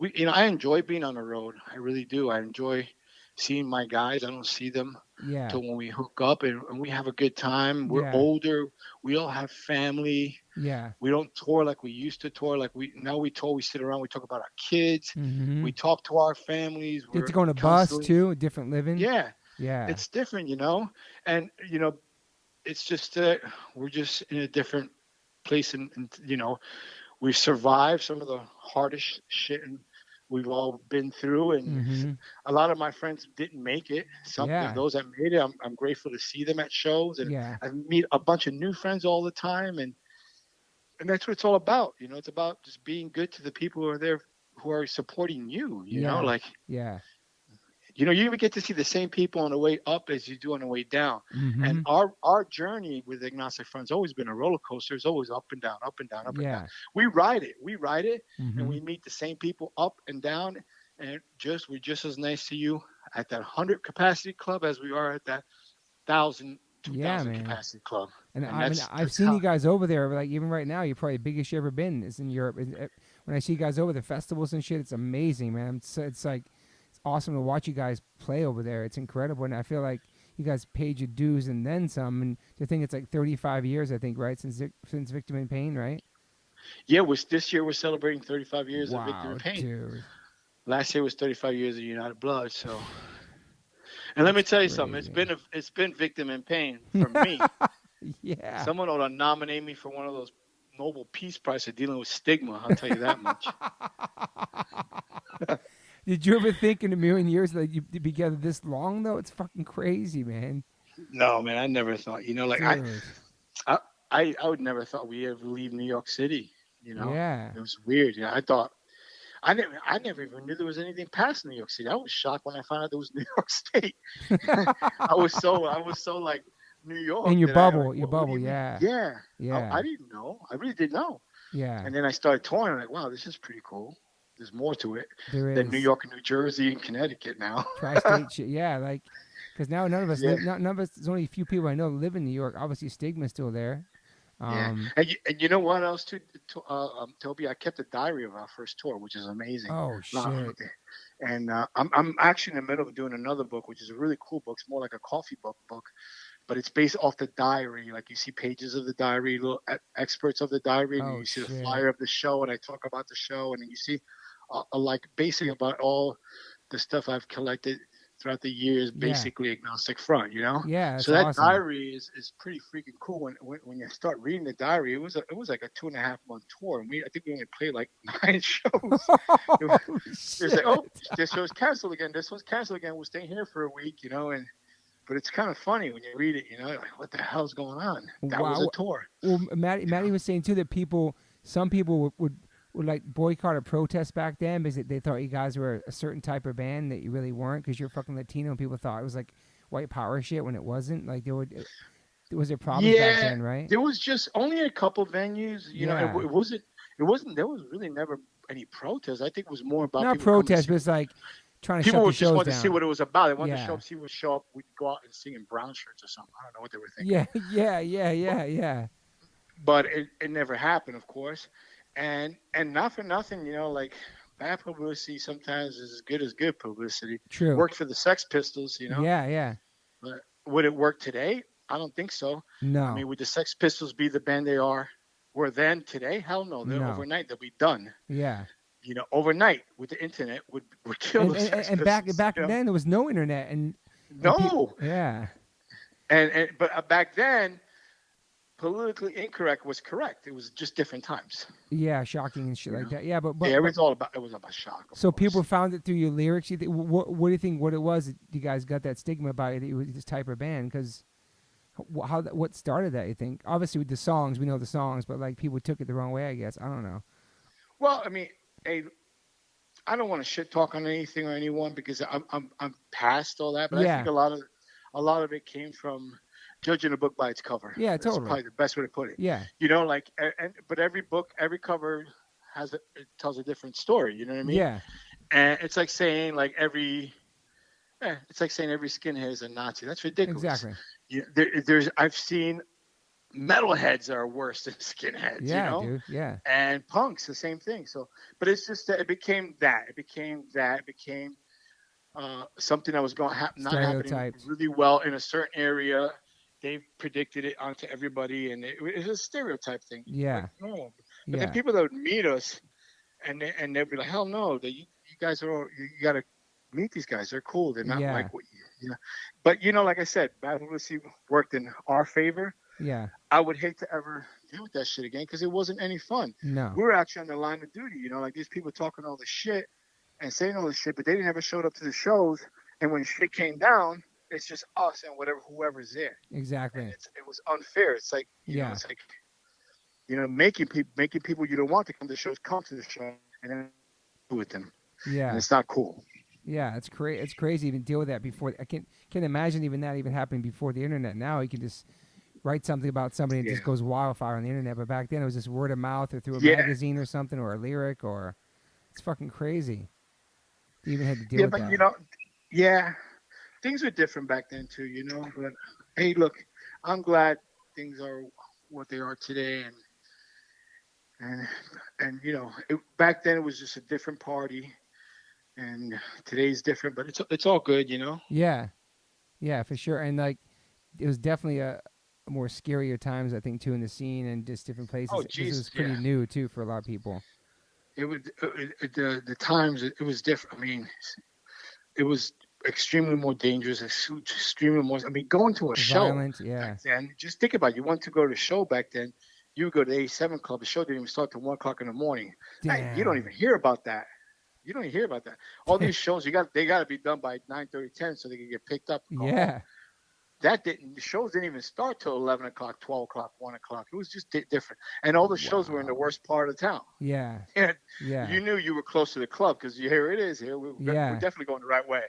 I enjoy being on the road. I really do. I enjoy seeing my guys. I don't see them Yeah. till when we hook up, and we have a good time. We're Yeah. older. We all have family. Yeah. We don't tour like we used to tour. Like we tour. We sit around. We talk about our kids. Mhm. We talk to our families. Get to go on a bus too. Different living. Yeah, Yeah. it's different, and it's just that we're just in a different place, and we've survived some of the hardest shit we've all been through, and Mhm. a lot of my friends didn't make it. Some Yeah. of those that made it, I'm grateful to see them at shows, and Yeah. I meet a bunch of new friends all the time, and that's what it's all about. It's about just being good to the people who are there, who are supporting you. You know, Yeah. like Yeah. you even get to see the same people on the way up as you do on the way down. Mhm. And our journey with Agnostic Front has always been a roller coaster. It's always up and down, up and down, up and Yeah. down. We ride it, Mhm. and we meet the same people up and down. And we're just as nice to you at that 100 capacity club as we are at that 1,000, 2,000 man. capacity club. And And I've seen you guys over there. Like even right now, you're probably the biggest you ever been. Is in Europe. When I see you guys over the festivals and shit, it's amazing, man. It's like it's awesome to watch you guys play over there. It's incredible, and I feel like you guys paid your dues and then some. And to think it's like 35 years, I think, right, since Victim in Pain, right? Yeah, this year we're celebrating 35 years of Victim Wow, in Pain. dude. Last year was 35 years of United Blood. So, and let me tell you something. crazy. It's been Victim in Pain for me. Yeah. Someone ought to nominate me for one of those Nobel Peace Prize for dealing with stigma. I'll tell you that much. Did you ever think in a million years that you'd be together this long though? It's fucking crazy, man. No, man, I never thought. Like Dude. I, I would never thought we'd ever leave New York City. Yeah. It was weird. I thought I never even knew there was anything past New York City. I was shocked when I found out there was New York State. I was so like New In York your that I like. bubble, What do you mean? yeah. Yeah, Yeah. I didn't know. I really didn't know. Yeah. And then I started touring. I'm like, wow, this is pretty cool. There's more to it There than New is. York and New Jersey and Connecticut now. Tri-state shit. Yeah, like because now none of us Yeah, live. None of us. There's only a few people I know live in New York. Obviously, stigma's still there. yeah. Um. And you know what else too, Toby? I kept a diary of our first tour, which is amazing. Oh Uh, shit. And I'm actually in the middle of doing another book, which is a really cool book. It's more like a coffee book, but it's based off the diary. Like you see pages of the diary, little experts of the diary, and then Oh you see the shit. flyer of the show, and I talk about the show, and then you see like basically about all the stuff I've collected throughout the years, Yeah. basically agnostic front, Yeah. So That's that awesome. diary is pretty freaking cool. When you start reading the diary, it was like a 2.5 month tour, and I think we only played like 9 shows. It was, Oh it's like, oh, shit. this show's canceled again. This one's canceled again. We're staying here for a week, and but it's kind of funny when you read it, like what the hell's going on? That was a Wow. tour. Well, Maddie was saying too that some people would like boycott or protest back then because they thought you guys were a certain type of band that you really weren't because you're fucking Latino and people thought it was like white power shit when it wasn't. Like was there problems back Yeah, then, right? there was just only a couple venues. Yeah. It wasn't. There was really never any protest. I think it was more about Not people coming to protest, see. but it's like trying to shut People the would just shows want to see down. what it was about. They wanted to Yeah. see would show up. We'd go out and sing in brown shirts or something. I don't know what they were thinking, Yeah. Yeah. Yeah. but Yeah. Yeah. but it never happened, of course. And not for nothing, like bad publicity sometimes is as good as good publicity. True. Worked for the Sex Pistols, Yeah. Yeah. but would it work today? I don't think so. I No. mean, would the Sex Pistols be the band they were then today? Hell no. They're No. overnight. They'll be done. Yeah. Overnight with the internet would kill And the and, Sex and Pistols. back then there was no internet and people. No. Yeah. But back then, politically incorrect was correct. It was just different times. Yeah. Shocking and shit You like know. that. Yeah. Yeah, it was about shock, of So course. people found it through your lyrics. You think, what do you think? What it was? That you guys got that stigma about it that you were this type of band? Because what started that? You think? Obviously with the songs, we know the songs, but like people took it the wrong way. I guess I don't know. Well, I mean, hey, I don't want to shit talk on anything or anyone because I'm past all that. But I think Yeah. a lot of it came from judging a book by its cover. Yeah. That's Totally. probably the best way to put it. Yeah. Like, but every book, every cover it tells a different story. You know what I mean? Yeah. And it's like saying every skinhead is a Nazi. That's ridiculous. Exactly. I've seen metalheads are worse than skinheads. Yeah, dude. Yeah. And punks the same thing. So, but it's just that it became that. It became something that was going not happening Stereotyped. really well in a certain area. They predicted it onto everybody, and it was a stereotype thing. Yeah. Like, no. But Yeah. then people that would meet us, and they'd be like, "Hell no! You guys are all, you got to meet these guys. They're cool. They're not Yeah. like what you know." But like I said, bad publicity worked in our favor. Yeah. I would hate to ever deal with that shit again because it wasn't any fun. No. We were actually on the line of duty, like these people talking all this shit and saying all this shit, but they never showed up to the shows. And when shit came down, it's just us and whoever's there. Exactly. And it was unfair. It's like, Yeah. it's like, making people you don't want to come to the shows come to the show and then with them. Yeah. And it's not cool. Yeah. It's crazy. It's crazy to even deal with that before. I can't imagine even that even happening before the internet. Now you can just write something about somebody and it just goes wildfire on the internet. But back then it was just word of mouth or through a magazine or something or a lyric or it's fucking crazy. You even had to deal with But that. things were different back then too, But hey, look, I'm glad things are what they are today, and back then it was just a different party, and today's different, but it's all good, Yeah. Yeah, for sure. And like it was definitely a more scarier times I think too in the scene and just different places. Oh, 'Cause it Jesus, was pretty yeah. new too for a lot of people. It was the times it was different. I mean, it was extremely more dangerous, extremely more. I mean, going to a show Violent, yeah. back then. Just think about it. You want to go to a show back then. You would go to the A7 Club. The show didn't even start till 1 o'clock in the morning. Hey, you don't Damn. even hear about that. You don't even hear about that. All these shows, they got to be done by 9:30, 10, so they can get picked up. And go home. Yeah. the shows didn't even start till 11 o'clock, 12 o'clock, 1 o'clock. It was just different. And all the shows were in the worst part of town. Yeah. And Yeah. you knew you were close to the club because here it is. Here we're definitely going the right way.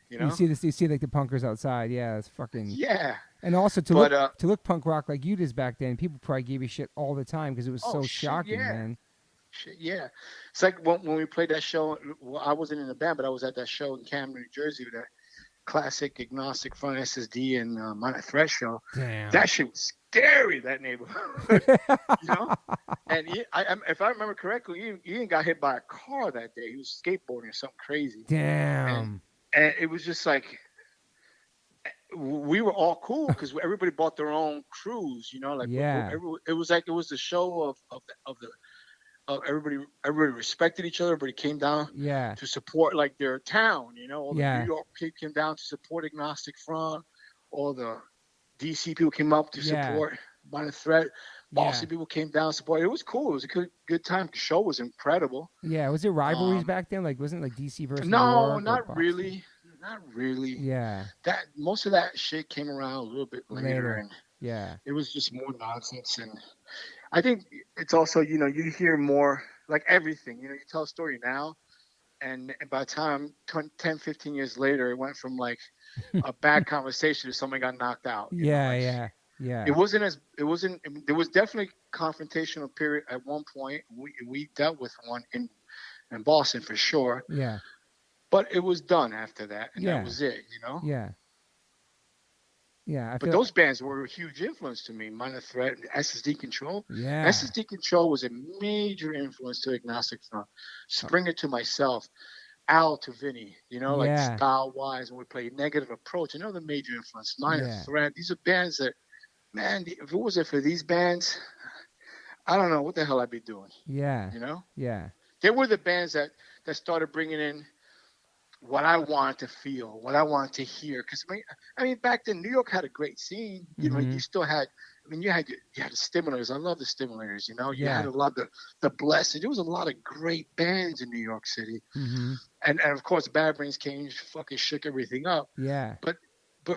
You know? You see like the punkers outside. Yeah, it's fucking. Yeah. And also to look punk rock like you did back then, people probably gave you shit all the time because it was so shocking, man. Shit, yeah. It's like when we played that show. Well, I wasn't in the band, but I was at that show in Camden, New Jersey, with that classic agnostic front SSD and Minor Threat show. Damn. That shit was scary. That neighborhood, you know. And if I remember correctly, Ian got hit by a car that day. He was skateboarding or something crazy. Damn. And it was just like, we were all cool because everybody bought their own crews, you know. Like it was the show of everybody respected each other. Everybody came down to support like their town, you know. All the New York people came down to support Agnostic Front. All the DC people came up to support Minor Threat. Boston people came down to support. It was cool. It was a good time. The show was incredible. Yeah, was there rivalries back then? Like, wasn't it like DC versus New No, York not really. Not really. Yeah. That most of that shit came around a little bit later. And yeah. It was just more nonsense. And I think it's also, you know, you hear more like everything. You know, you tell a story now, and by the time 10, 15 years later, it went from like a bad conversation to somebody got knocked out. Yeah. There was definitely confrontational period at one point. We dealt with one in Boston for sure. Yeah. But it was done after that, and that was it, you know? Yeah. Yeah. But those bands were a huge influence to me. Minor Threat, SSD Control. Yeah. SSD Control was a major influence to Agnostic Front. Springer to myself, Al to Vinny, you know, like style-wise, when we played Negative Approach, another major influence. Minor Threat. These are bands that, man, if it wasn't for these bands, I don't know what the hell I'd be doing. Yeah. You know? Yeah. They were the bands that started bringing in what I wanted to feel, what I wanted to hear. Because I mean, back then New York had a great scene. You know, you still had. I mean, you had the Stimulators. I love the Stimulators. You know, you had a lot of the Blessed. There was a lot of great bands in New York City. And of course, Bad Brains came, fucking shook everything up. Yeah. But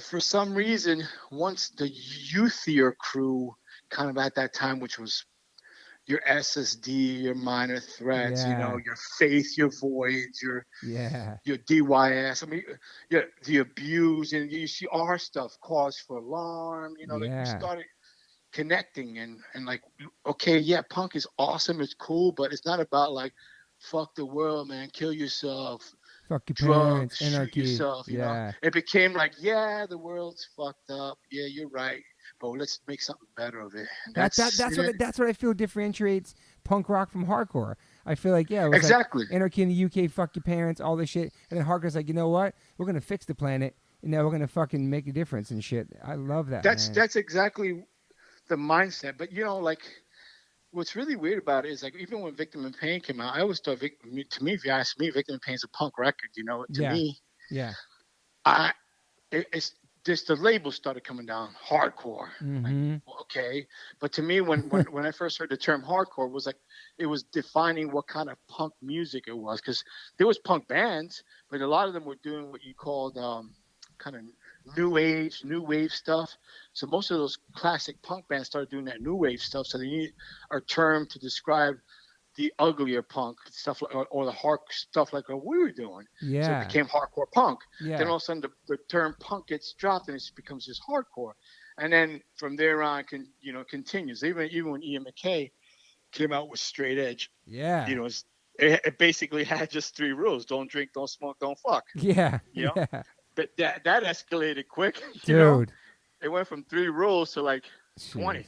for some reason, once the youthier crew, kind of at that time, which was your SSD, your Minor Threats, you know, your Faith, your Voids, your DYS. I mean, the Abuse, and you see our stuff, Cause for Alarm. You know, like we started connecting and like, okay, punk is awesome, it's cool, but it's not about like, fuck the world, man, kill yourself, fuck your drugs, parents, anarchy. Shoot yourself. You know, it became like, the world's fucked up. Yeah, you're right. But let's make something better of it. That's what I feel differentiates punk rock from hardcore. I feel like it was exactly like Anarchy in the UK, fuck your parents, all this shit, and then hardcore's like, you know what? We're gonna fix the planet, and now we're gonna fucking make a difference and shit. I love that. That's exactly the mindset. But you know, like, what's really weird about it is like even when Victim in Pain came out, I always thought to me, if you ask me, Victim in Pain is a punk record. You know, to me, it's just the labels started coming down hardcore. Like, okay, but to me, when I first heard the term hardcore, was like it was defining what kind of punk music it was, because there was punk bands, but a lot of them were doing what you called kind of new age, new wave stuff. So most of those classic punk bands started doing that new wave stuff. So they need a term to describe the uglier punk stuff, or the hard stuff like what we were doing. Yeah. So it became hardcore punk. Yeah. Then all of a sudden the term punk gets dropped and it becomes just hardcore. And then from there on, continues. Even when Ian MacKaye came out with Straight Edge. Yeah. You know, it basically had just 3 rules: don't drink, don't smoke, don't fuck. Yeah. You know? Yeah. But that escalated quick. Dude. Know? It went from 3 rules to like 20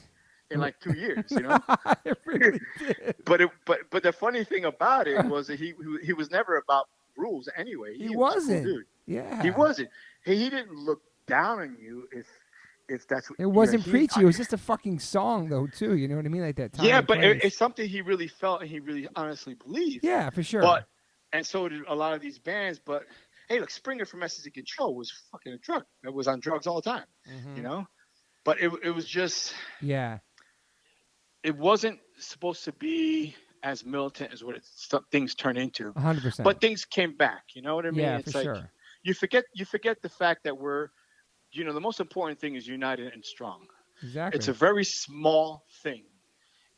in like 2 years, you know. It really did. But the funny thing about it was that he was never about rules anyway. He wasn't. A cool dude. Yeah. He wasn't. He didn't look down on you if that's what it wasn't preachy. It was just a fucking song though too. You know what I mean? Like that time. Yeah, but it's something he really felt and he really honestly believed. Yeah, for sure. And so did a lot of these bands. But hey, look, Springer from SSD Control was fucking a drug. It was on drugs all the time. You know. But it was just. Yeah. It wasn't supposed to be as militant as what things turned into. 100%. But things came back. You know what I mean? Yeah, it's for like sure. you forget the fact that we're the most important thing is united and strong. Exactly. It's a very small thing.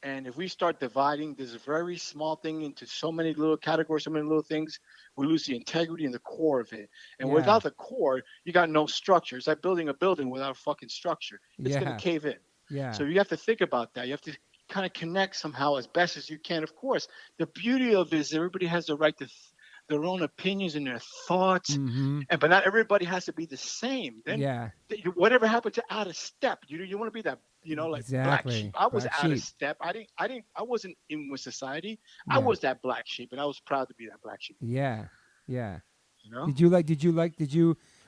And if we start dividing this very small thing into so many little categories, so many little things, we lose the integrity and the core of it. And Yeah. without the core, you got no structure. It's like building a building without a fucking structure. It's going Yeah. to cave in. Yeah. So you have to think about that. You have to kind of connect somehow as best as you can. Of course, the beauty of it is everybody has the right to their own opinions and their thoughts, Mm-hmm. but not everybody has to be the same. Then Yeah. whatever happened to out of step? You want to be that, like black Exactly. sheep. I was Black out of sheep. step. I wasn't in with society. I Yeah. was that black sheep, and I was proud to be that black sheep. Yeah. Yeah. You know? Did you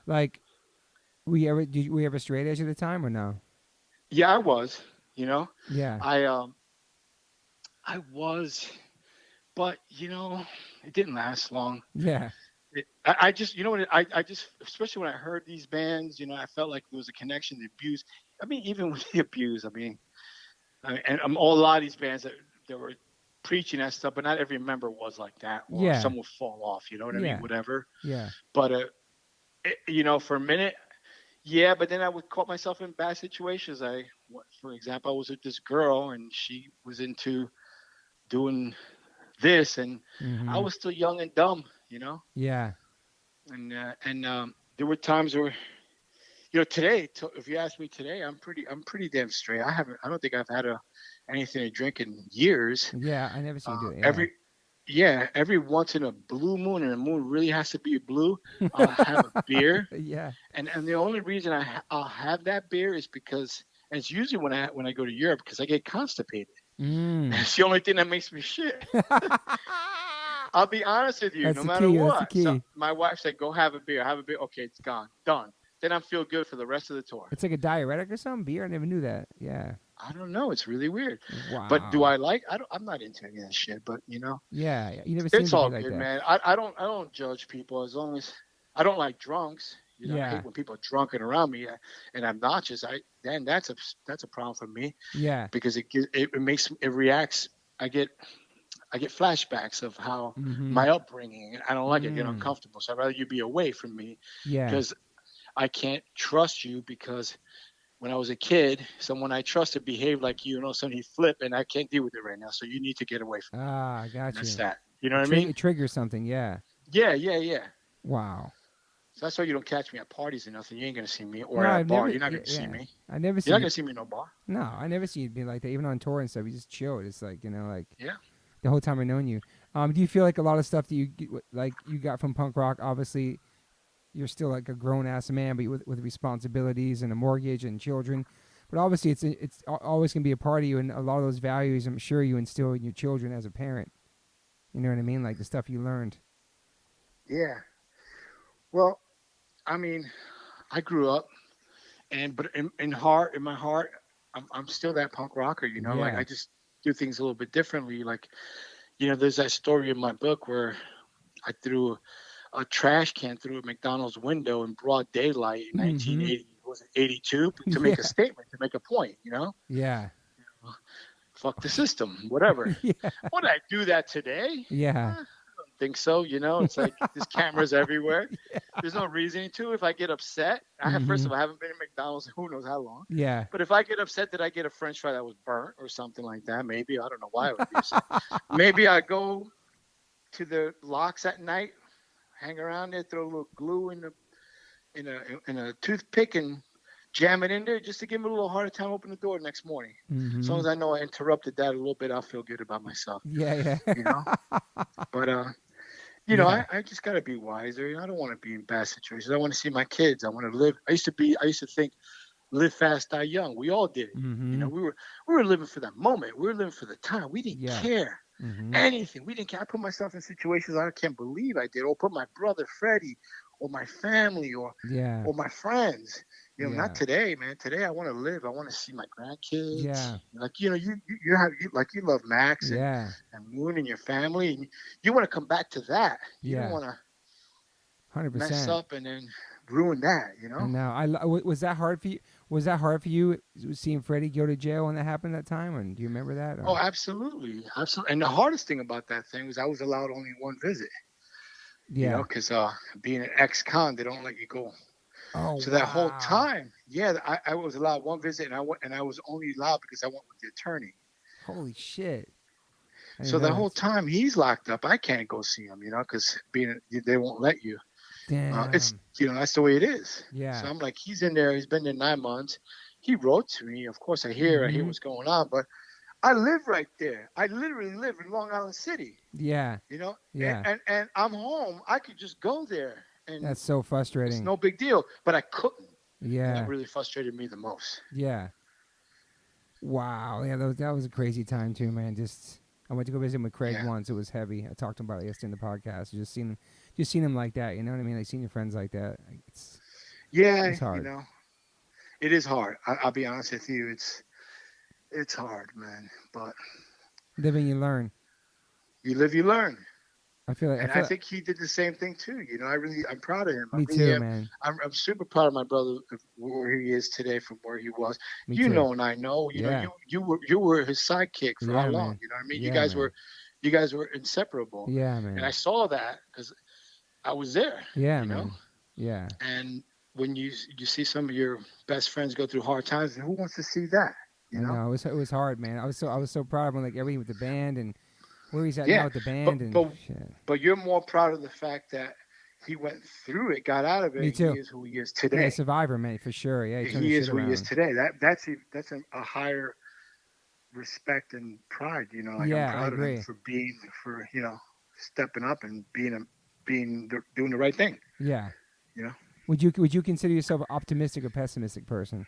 like? Were you ever straight edge at the time or no? Yeah, I was. You know, Yeah. I was, but it didn't last long. Yeah. I just, what, I just, especially when I heard these bands, I felt like there was a connection to abuse. I mean, even with the abuse, and a lot of these bands that were preaching that stuff, but not every member was like that, or Yeah. some would fall off. You know what I Yeah. mean? Whatever. Yeah. But for a minute, yeah. But then I would caught myself in bad situations. For example, I was with this girl, and she was into doing this, and Mm-hmm. I was still young and dumb. Yeah. And there were times where, today, if you ask me today, I'm pretty damn straight. I don't think I've had anything to drink in years. Yeah. I never seen you do it. Yeah. Every once in a blue moon, and the moon really has to be blue, I'll have a beer. Yeah. And the only reason I'll have that beer is because, and it's usually when I go to Europe, because I get constipated. Mm. It's the only thing that makes me shit. I'll be honest with you, That's no the matter key, what. that's the key. So my wife said, "Go have a beer. Have a beer." Okay, it's gone. Done. Then I feel good for the rest of the tour. It's like a diuretic or something. Beer. I never knew that. Yeah. I don't know. It's really weird. Wow. But do I like? I'm not into any of that shit. But Yeah. Yeah. You never seen it's it all like good, that. man. I don't judge people as long as I don't like drunks. I Yeah. hate when people are drunken around me and obnoxious. Then that's a problem for me Yeah. because it reacts. I get flashbacks of how Mm-hmm. my upbringing. I don't like it. I get Mm. uncomfortable. So I'd rather you be away from me Yeah. because I can't trust you because when I was a kid, someone I trusted behaved like you, suddenly flip, and I can't deal with it right now. So you need to get away from me. Ah, I got That's you. that. You know what I mean? It triggers something. Yeah. Yeah. Wow. So that's why you don't catch me at parties or nothing. You ain't gonna see me, or No, at a I've bar. never- You're not gonna yeah, see me. I never You're seen. not gonna see me in no bar. No, I never seen you be like that. Even on tour and stuff, you just chilled. It's like Yeah. the whole time I've known you. Do you feel like a lot of stuff that you got from punk rock? Obviously, you're still like a grown ass man, but with responsibilities and a mortgage and children. But obviously, it's always gonna be a part of you, and a lot of those values, I'm sure you instill in your children as a parent. You know what I mean? Like the stuff you learned. Yeah. Well, I mean, I grew up, but in my heart, I'm still that punk rocker. Like Yeah. I just do things a little bit differently. Like, there's that story in my book where I threw a trash can through a McDonald's window in broad daylight in Mhm. 1980. Was it 82? To make a Yeah. statement, to make a point. Yeah. Fuck the system, whatever. Yeah. Would I do that today? Yeah. I don't think so. It's like there's cameras everywhere. There's no reason to. If I get upset, first of all, I haven't been in McDonald's in who knows how long. Yeah. But if I get upset that I get a French fry that was burnt or something like that, maybe I don't know why I would be upset. Maybe I go to the locks at night, hang around there, throw a little glue in a toothpick and jam it in there just to give me a little harder time open the door next morning. Mhm. As long as I know I interrupted that a little bit, I'll feel good about myself. Yeah. But Yeah. I just gotta be wiser. I don't want to be in bad situations. I want to see my kids. I want to live. I used to think, live fast, die young. We all did it. Mhm. We were living for that moment. We were living for the time. We didn't Yeah. care Mhm. anything. We didn't care. I put myself in situations I can't believe I did, or put my brother Freddie, or my family, or Yeah. my friends. Yeah. Not today, man. Today I want to live. I want to see my grandkids. Yeah. Like you love Max and, Yeah. and Moon and your family, and you want to come back to that. You Yeah. don't want to 100%. mess up and then ruin that. And now, was that hard for you? Was that hard for you seeing Freddie go to jail when that happened that time? And do you remember that? Or? Oh, absolutely. And the hardest thing about that thing was I was allowed only one visit. yeah. Because being an ex-con, they don't let you go Oh, So that whole wow. time, yeah, I was allowed one visit, and I was only allowed because I went with the attorney. Holy shit. I didn't So know the whole that. time he's locked up, I can't go see him, because they won't let you. It's Damn. that's the way it is. So Yeah. I'm like, he's in there. He's been there 9 months. He wrote to me. Of course, I hear Mm-hmm. what's going on, but I live right there. I literally live in Long Island City. Yeah. And, Yeah. and I'm home. I could just go there, and That's so it's frustrating. no big deal. But I couldn't, and that Yeah. really frustrated me the most. Yeah. Wow. Yeah, that was a crazy time too, man. Just I went to go visit him with Craig Yeah, once. It was heavy. I talked to him about it yesterday in the podcast. Just seeing him like that. You know what I mean? Like seeing your friends like that. Like, yeah. it's hard. It is hard. I'll be honest with you. It's hard, man. But Living, you learn. you live, you learn. I feel like I And I feel. think he did the same thing too. I'm proud of him. I Me really too, am. man. I'm super proud of my brother of where he is today from where he was. Me too. And I know. Yeah. You were his sidekick for how Yeah, long? man. You know what I mean? Yeah, man. You guys were inseparable. Yeah, And I man. saw that because I was there. Yeah, You know. man. Yeah. And when you see some of your best friends go through hard times, who wants to see that? I know it was hard, man. I was so proud of him, like everything with the band and where he's at now Yeah. with the But band and but shit. but you're more proud of the fact that he went through it, got out of it, Me and he too. is who he is Yeah, today. survivor, man, for sure. Yeah, he turned the He is shit who he is around. today. That's a higher respect and pride. Like I'm Yeah, I proud of him agree. for stepping up and doing the right thing. Yeah. You know, Would you consider yourself an optimistic or pessimistic person?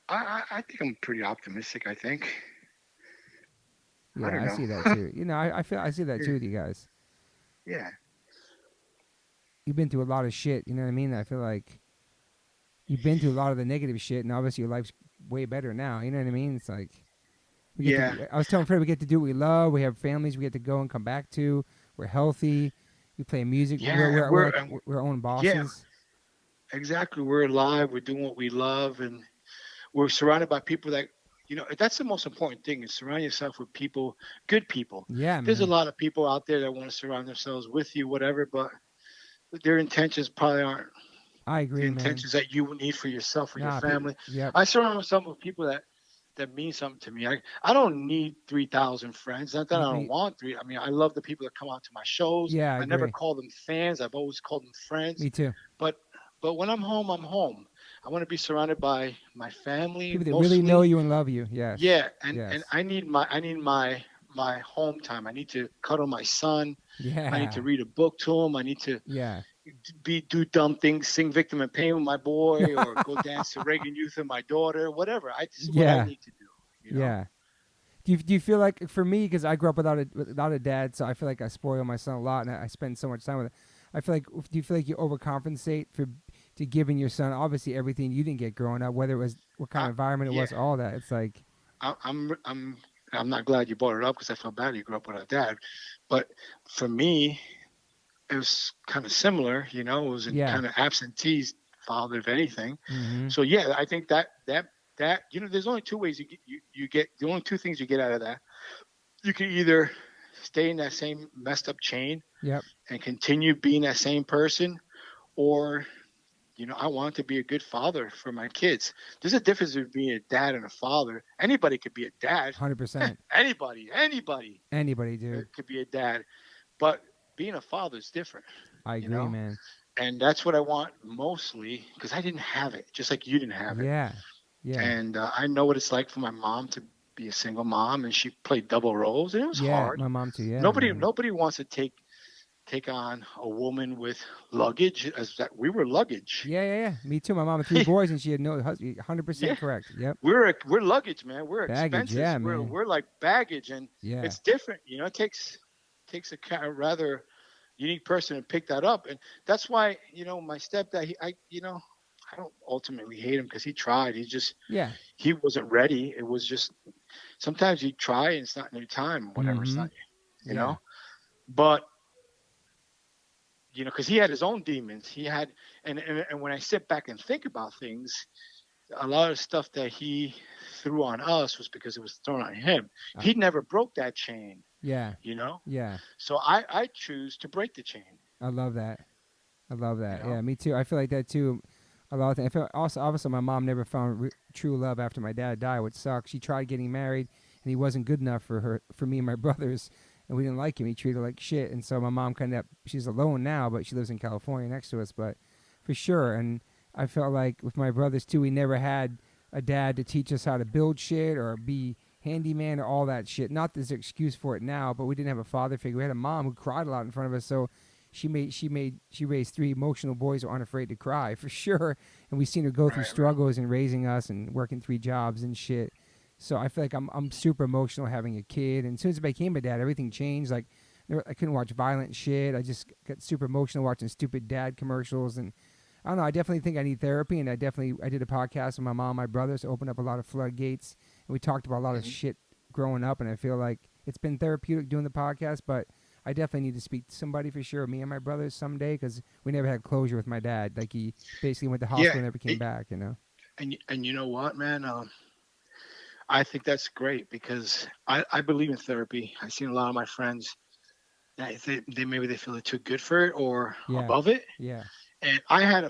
I think I'm pretty optimistic. I think. I Yeah, don't I know. see that too. I see that too with you guys. Yeah. You've been through a lot of shit. You know what I mean? I feel like you've been through a lot of the negative shit, and obviously your life's way better now. You know what I mean? It's like Yeah. I was telling Fred, we get to do what we love. We have families we get to go and come back to. We're healthy. We play music. Yeah. We're our own Yeah. bosses. Exactly. We're alive. We're doing what we love, and we're surrounded by people that that's the most important thing is surround yourself with good people. Yeah, There's a man. lot of people out there that want to surround themselves with you, whatever, but their intentions probably aren't I the agree, man. intentions that you would need for yourself or your Nah, family. yep. I surround myself with people that mean something to me. I don't need 3,000 friends. Not that I don't want three. I mean, I love the people that come out to my shows. Yeah, I I never agree. call them fans. I've always called them friends. Me too. But when I'm home, I'm home. I want to be surrounded by my family People that mostly. really know you and love you. Yes. Yeah, and Yes. I need my home time. I need to cuddle my son. Yeah. I need to read a book to him. I need to Yeah. do dumb things, sing "Victim in Pain" with my boy, or go dance to Reagan Youth with my daughter. Whatever. This is what I need to do. Yeah. Do you feel like for me, because I grew up without a dad, so I feel like I spoil my son a lot, and I spend so much time with it. I feel like do you feel like you overcompensate to giving your son obviously everything you didn't get growing up, whether it was what kind of environment it was, all that. It's like I'm not glad you brought it up because I felt bad you grew up without a dad, but for me, it was kind of similar. It was kind of absentee father, if anything. Mhm. So yeah, I think that there's only two ways you get the only two things you get out of that. You can either stay in that same messed up chain Yep. and continue being that same person, or I want to be a good father for my kids. There's a difference between being a dad and a father. Anybody could be a dad. 100%. Anybody dude. could be a dad, but being a father is different. I agree, man. And that's what I want mostly because I didn't have it, just like you didn't have it. Yeah. Yeah. And I know what it's like for my mom to be a single mom, and she played double roles, and it was yeah, hard. my mom too. Yeah. Nobody man. wants to take on a woman with luggage, as that we were luggage. Yeah. Me too. My mom had 3 boys, and she had no husband. 100% correct. Yep. We're luggage, man. We're Baggage, expensive. yeah, we're man. we're like baggage, and Yeah. it's different. It takes a kind of rather unique person to pick that up, and that's why my stepdad. I don't ultimately hate him because he tried. He wasn't ready. It was just sometimes you try and it's not in your time. Whatever, it's not. You know, but. Because he had his own demons. He had, and when I sit back and think about things, a lot of stuff that he threw on us was because it was thrown on him. He never broke that chain. Yeah. You know? Yeah. So I choose to break the chain. I love that. I love You that. know? Yeah, me too. I feel like that too. A lot of things. I feel also my mom never found true love after my dad died, which sucks. She tried getting married, and he wasn't good enough for me and my brothers, and we didn't like him. He treated her like shit, and so my mom kind of she's alone now, but she lives in California next to us. But for sure, and I felt like with my brothers too, we never had a dad to teach us how to build shit or be handyman or all that shit. Not that there's an excuse for it now, but we didn't have a father figure. We had a mom who cried a lot in front of us, so she raised three emotional boys who aren't afraid to cry for sure, and we've seen her go through Right. struggles in raising us and working three jobs and shit. So I feel like I'm super emotional having a kid, and as soon as I became a dad, everything changed. Like I couldn't watch violent shit. I just got super emotional watching stupid dad commercials, and I don't know. I definitely think I need therapy, and I did a podcast with my mom, and my brothers, to open up a lot of floodgates, and we talked about a lot of Mhm. shit growing up, and I feel like it's been therapeutic doing the podcast, but I definitely need to speak to somebody for sure, me and my brothers someday, because we never had closure with my dad. Like he basically went to Yeah. hospital and never came back. And you know what, man? I think that's great because I believe in therapy. I've seen a lot of my friends that they maybe they feel they're too good for it or Yeah, above it. yeah. And I had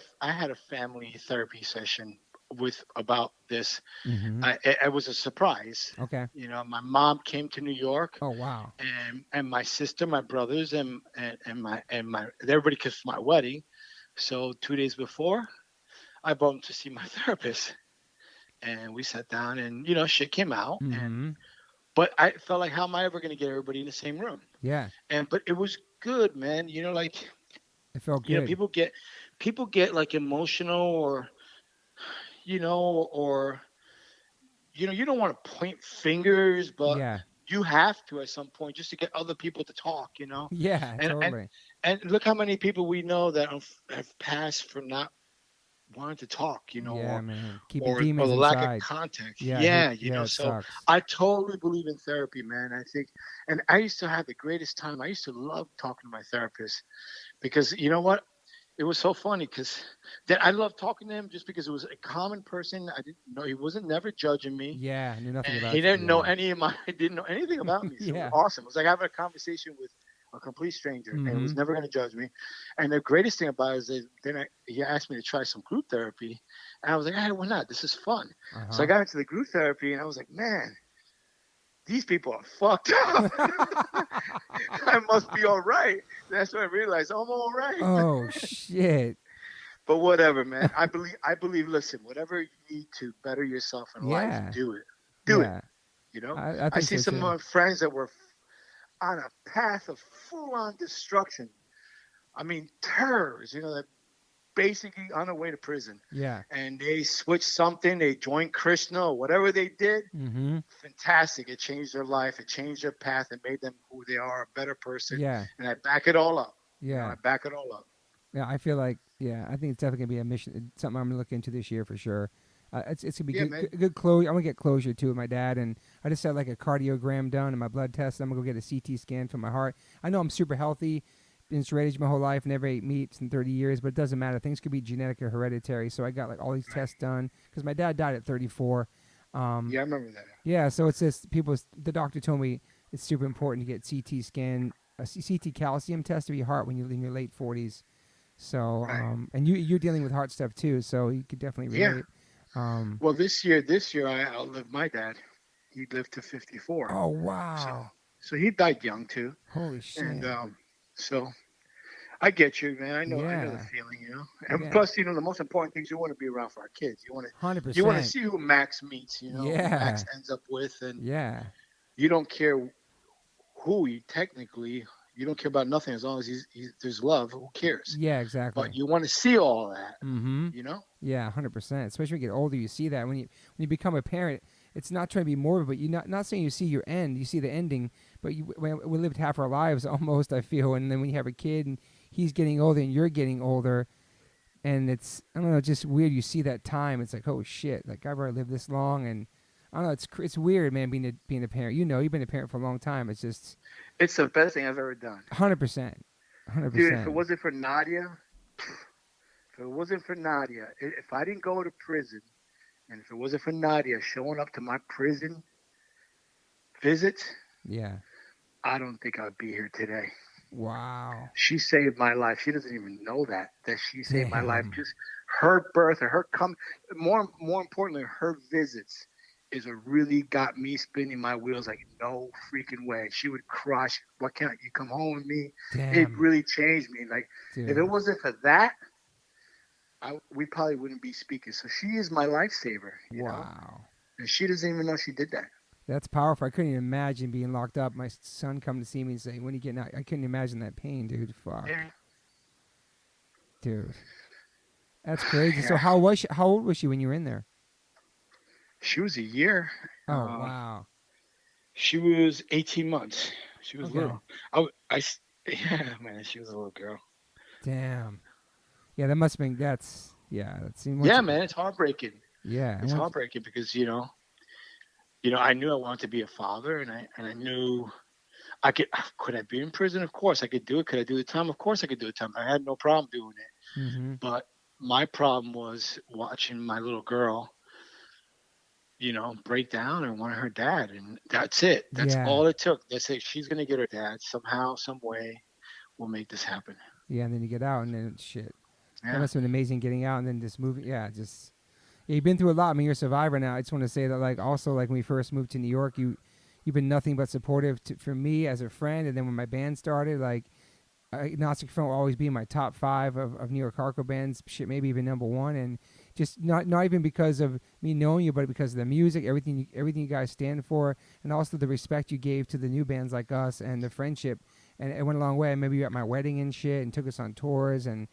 a family therapy session with about this. Mm-hmm. It was a surprise. Okay. You know, my mom came to New York, Oh wow. and my sister, my brothers, and my everybody came to my wedding. So 2 days before, I brought them to see my therapist, and we sat down, and shit came out, and Mm-hmm. but I felt like, how am I ever going to get everybody in the same room? Yeah. But it was good, man. Like It felt good. people get like emotional, or you don't want to point fingers, but Yeah. you have to at some point just to get other people to talk. Yeah. And and Totally. and look how many people we know that have passed for not wanting to talk, Yeah, or man. Keeping or demons the lack of inside. contact. Yeah, I hate. Yeah, Yeah, it so sucks. I totally believe in therapy, man. I think, and I used to have the greatest time. I used to love talking to my therapist because you know what? It was so funny because that I loved talking to him just because it was a common person. I didn't know he wasn't never judging me, Yeah, I knew nothing and he about you. didn't know Yeah. any of my he didn't know anything about me. So it was Yeah. awesome. It was like having a conversation with a complete stranger, and he Mm-hmm. was never going to judge me. And the greatest thing about it is that he asked me to try some group therapy, and I was like, hey, why not? This is fun. So I Uh-huh. got into the group therapy, and I was like, man, these people are fucked up. I must be all right. That's when I realized I'm all right. Oh shit. But whatever, man. I believe. Listen, whatever you need to better yourself in life, Yeah. do it. Do it. Yeah. You know. I I think see so some of too. my friends that were on a path of full-on destruction. I mean, terrorists. That basically on their way to prison, Yeah. and they switched something. They joined Krishna or whatever they did. Mm-hmm. Fantastic. It changed their life. It changed their path. It made them who they are, a better person. Yeah. And I back it all up. I Yeah. back it all up. Yeah. I feel like I think it's definitely gonna be a mission. Something I'm gonna look into this year for sure. It's gonna be Yeah, good. man. Good closure. I'm gonna get closure too with my dad, and I just had like a cardiogram done and my blood test. I'm gonna go get a CT scan for my heart. I know I'm super healthy. Been straight edge my whole life. Never ate meat in 30 years, but it doesn't matter. Things could be genetic or hereditary. So I got like all these Right. tests done because my dad died at 34. Yeah, I remember that. Yeah, so it's just the doctor told me it's super important to get CT scan, a CT calcium test of your heart when you're in your late 40s. So, Right. and you're dealing with heart stuff too, so you could definitely Yeah. relate. Um, Well, this year I outlived my dad. He lived to 54. oh So wow, so he died young too. holy And shit! so I get you, man. I know the Yeah, feeling. And yeah, plus, the most important thing is you want to be around for our kids. hundred You want to percent. see who Max meets, who Yeah, Max ends up with, and yeah, you don't care who he technically. You don't care about nothing as long as there's love. Who cares? yeah, exactly. But you want to see all that, Mm-hmm. you know? Yeah, 100%. Especially when you get older, you see that when you become a parent, it's not trying to be morbid, but you not saying you see your end, you see the ending, but we lived half our lives almost, I feel, and then when you have a kid and he's getting older and you're getting older, and it's I don't know, just weird. You see that time, it's like oh shit, like I've already lived this long, and I don't know, it's weird, man, being a parent. You've been a parent for a long time. It's just It's the best thing I've ever done. 100%, Dude, if it 100%. wasn't for Nadia, if I didn't go to prison, and if it wasn't for Nadia showing up to my prison visits, Yeah. I don't think I'd be here today. Wow. She saved my life. She doesn't even know that she saved my life. Damn. Just her birth or her come. More importantly, her visits is what really got me spinning my wheels like no freaking way. She would crush. Why can't you come home with me? It Damn. really changed me. Like if it Dude. wasn't for that, we probably wouldn't be speaking. So she is my lifesaver, you know, Wow. and she doesn't even know she did that. That's powerful. I couldn't even imagine being locked up. My son come to see me and say, "When are you getting out?" I couldn't imagine that pain, dude. Fuck, Yeah. dude. That's crazy. So Yeah. how old was she when you were in there? She was a year. Oh, wow. She was 18 months. She was Okay. little. Yeah, man, she was a little girl. Damn. Yeah, that must have been. That seemed once. Yeah, man, it's heartbreaking. Yeah, and It's once. heartbreaking because I knew I wanted to be a father, and I knew I could. Could I be in prison? Of course, I could do it. Could I do the time? Of course, I could do the time. I had no problem doing it. Mm-hmm. But my problem was watching my little girl, break down and want her dad, and that's it. That's Yeah. all it took. That's it. She's gonna get her dad somehow, some way. We'll make this happen. Yeah, and then you get out, and then shit. That Yeah. must have been amazing getting out, and then just moving. Yeah, just. Yeah, you've been through a lot. I mean, you're a survivor now. I just want to say that, like, also, like, when we first moved to New York, you've been nothing but supportive for me as a friend. And then when my band started, like, Agnostic Front will always be in my top 5 of New York hardcore bands. Shit, maybe even #1. And just not even because of me knowing you, but because of the music, everything you guys stand for, and also the respect you gave to the new bands like us and the friendship. And it went a long way. Maybe you were at my wedding and shit, and took us on tours, and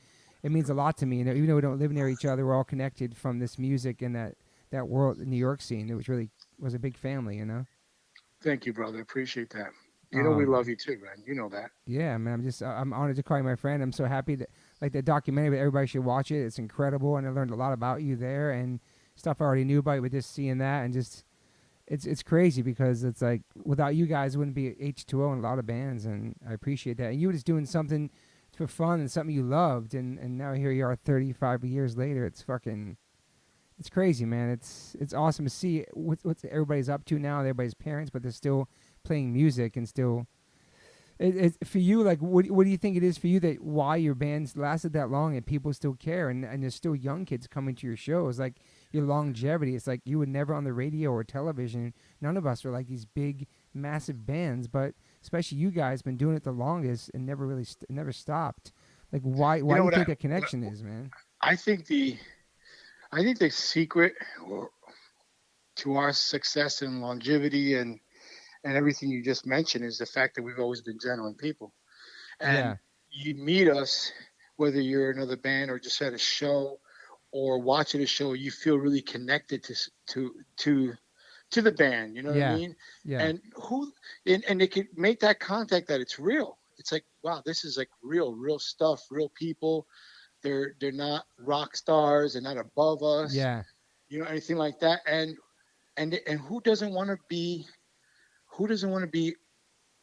it means a lot to me. Even though we don't live near each other, we're all connected from this music and that world, New York scene. It was a big family, you know. Thank you, brother. Appreciate that. We Um, love you too, man. You know that. yeah, man. I'm honored to call you my friend. I'm so happy that like the documentary. Everybody should watch it. It's incredible, and I learned a lot about you there and stuff I already knew about you, but just seeing that and just it's crazy because it's like without you guys, it wouldn't be H2O and a lot of bands, and I appreciate that. And you were just doing something for fun and something you loved, and now here you are 35 years later. It's crazy, man. It's awesome to see what everybody's up to now. Everybody's parents, but they're still playing music and still. It's for you. Like, what do you think it is for you that why your band's lasted that long and people still care and there's still young kids coming to your shows? Like your longevity. It's like you were never on the radio or television. None of us are like these big, massive bands, but especially you guys been doing it the longest and never really never stopped. Like, why do you think that connection is, man? I think the secret to our success and longevity and everything you just mentioned is the fact that we've always been genuine people. And you meet us, whether you're another band or just at a show or watching a show, you feel really connected to the band. You know what I mean? Yeah. And they can make that contact that it's real. It's like, wow, this is like real stuff, real people. They're not rock stars. They're not above us. Yeah. Anything like that. And who doesn't want to be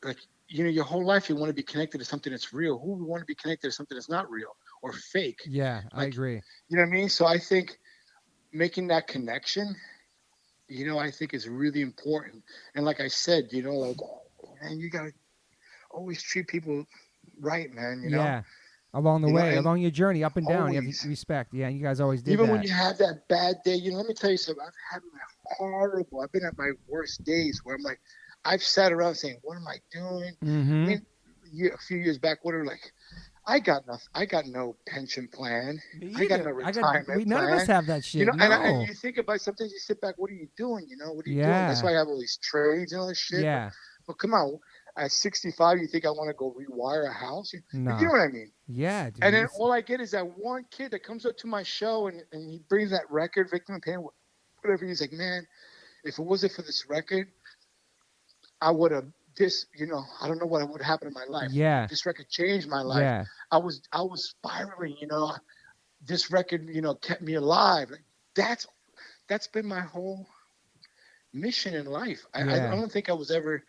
like, your whole life you want to be connected to something that's real. Who would want to be connected to something that's not real or fake? Yeah, I agree. You know what I mean? So I think making that connection, I think is really important. And like I said, like, man, you gotta always treat people right, man. Yeah. Along the way, along your journey, up and down, you always. have respect. Yeah, and you guys always did Even that. when you have that bad day, let me tell you something. I've been at my worst days where I'm like, I've sat around saying, what am I doing? Mm-hmm. I mean, a few years back, I got nothing. I got no pension plan. I got no retirement plan. None of us have that shit. And you think about, sometimes you sit back, what are you doing? What are you doing? That's why I have all these trades and all this shit. Yeah. But come on, at 65, you think I want to go rewire a house? No. You know what I mean? Yeah, dude. And then all I get is that one kid that comes up to my show and he brings that record, Victim of Pain, whatever. He's like, man, if it wasn't for this record, I would have I don't know what would happen in my life. Yeah. This record changed my life. Yeah. I was spiraling, this record, kept me alive. That's been my whole mission in life. I don't think I was ever,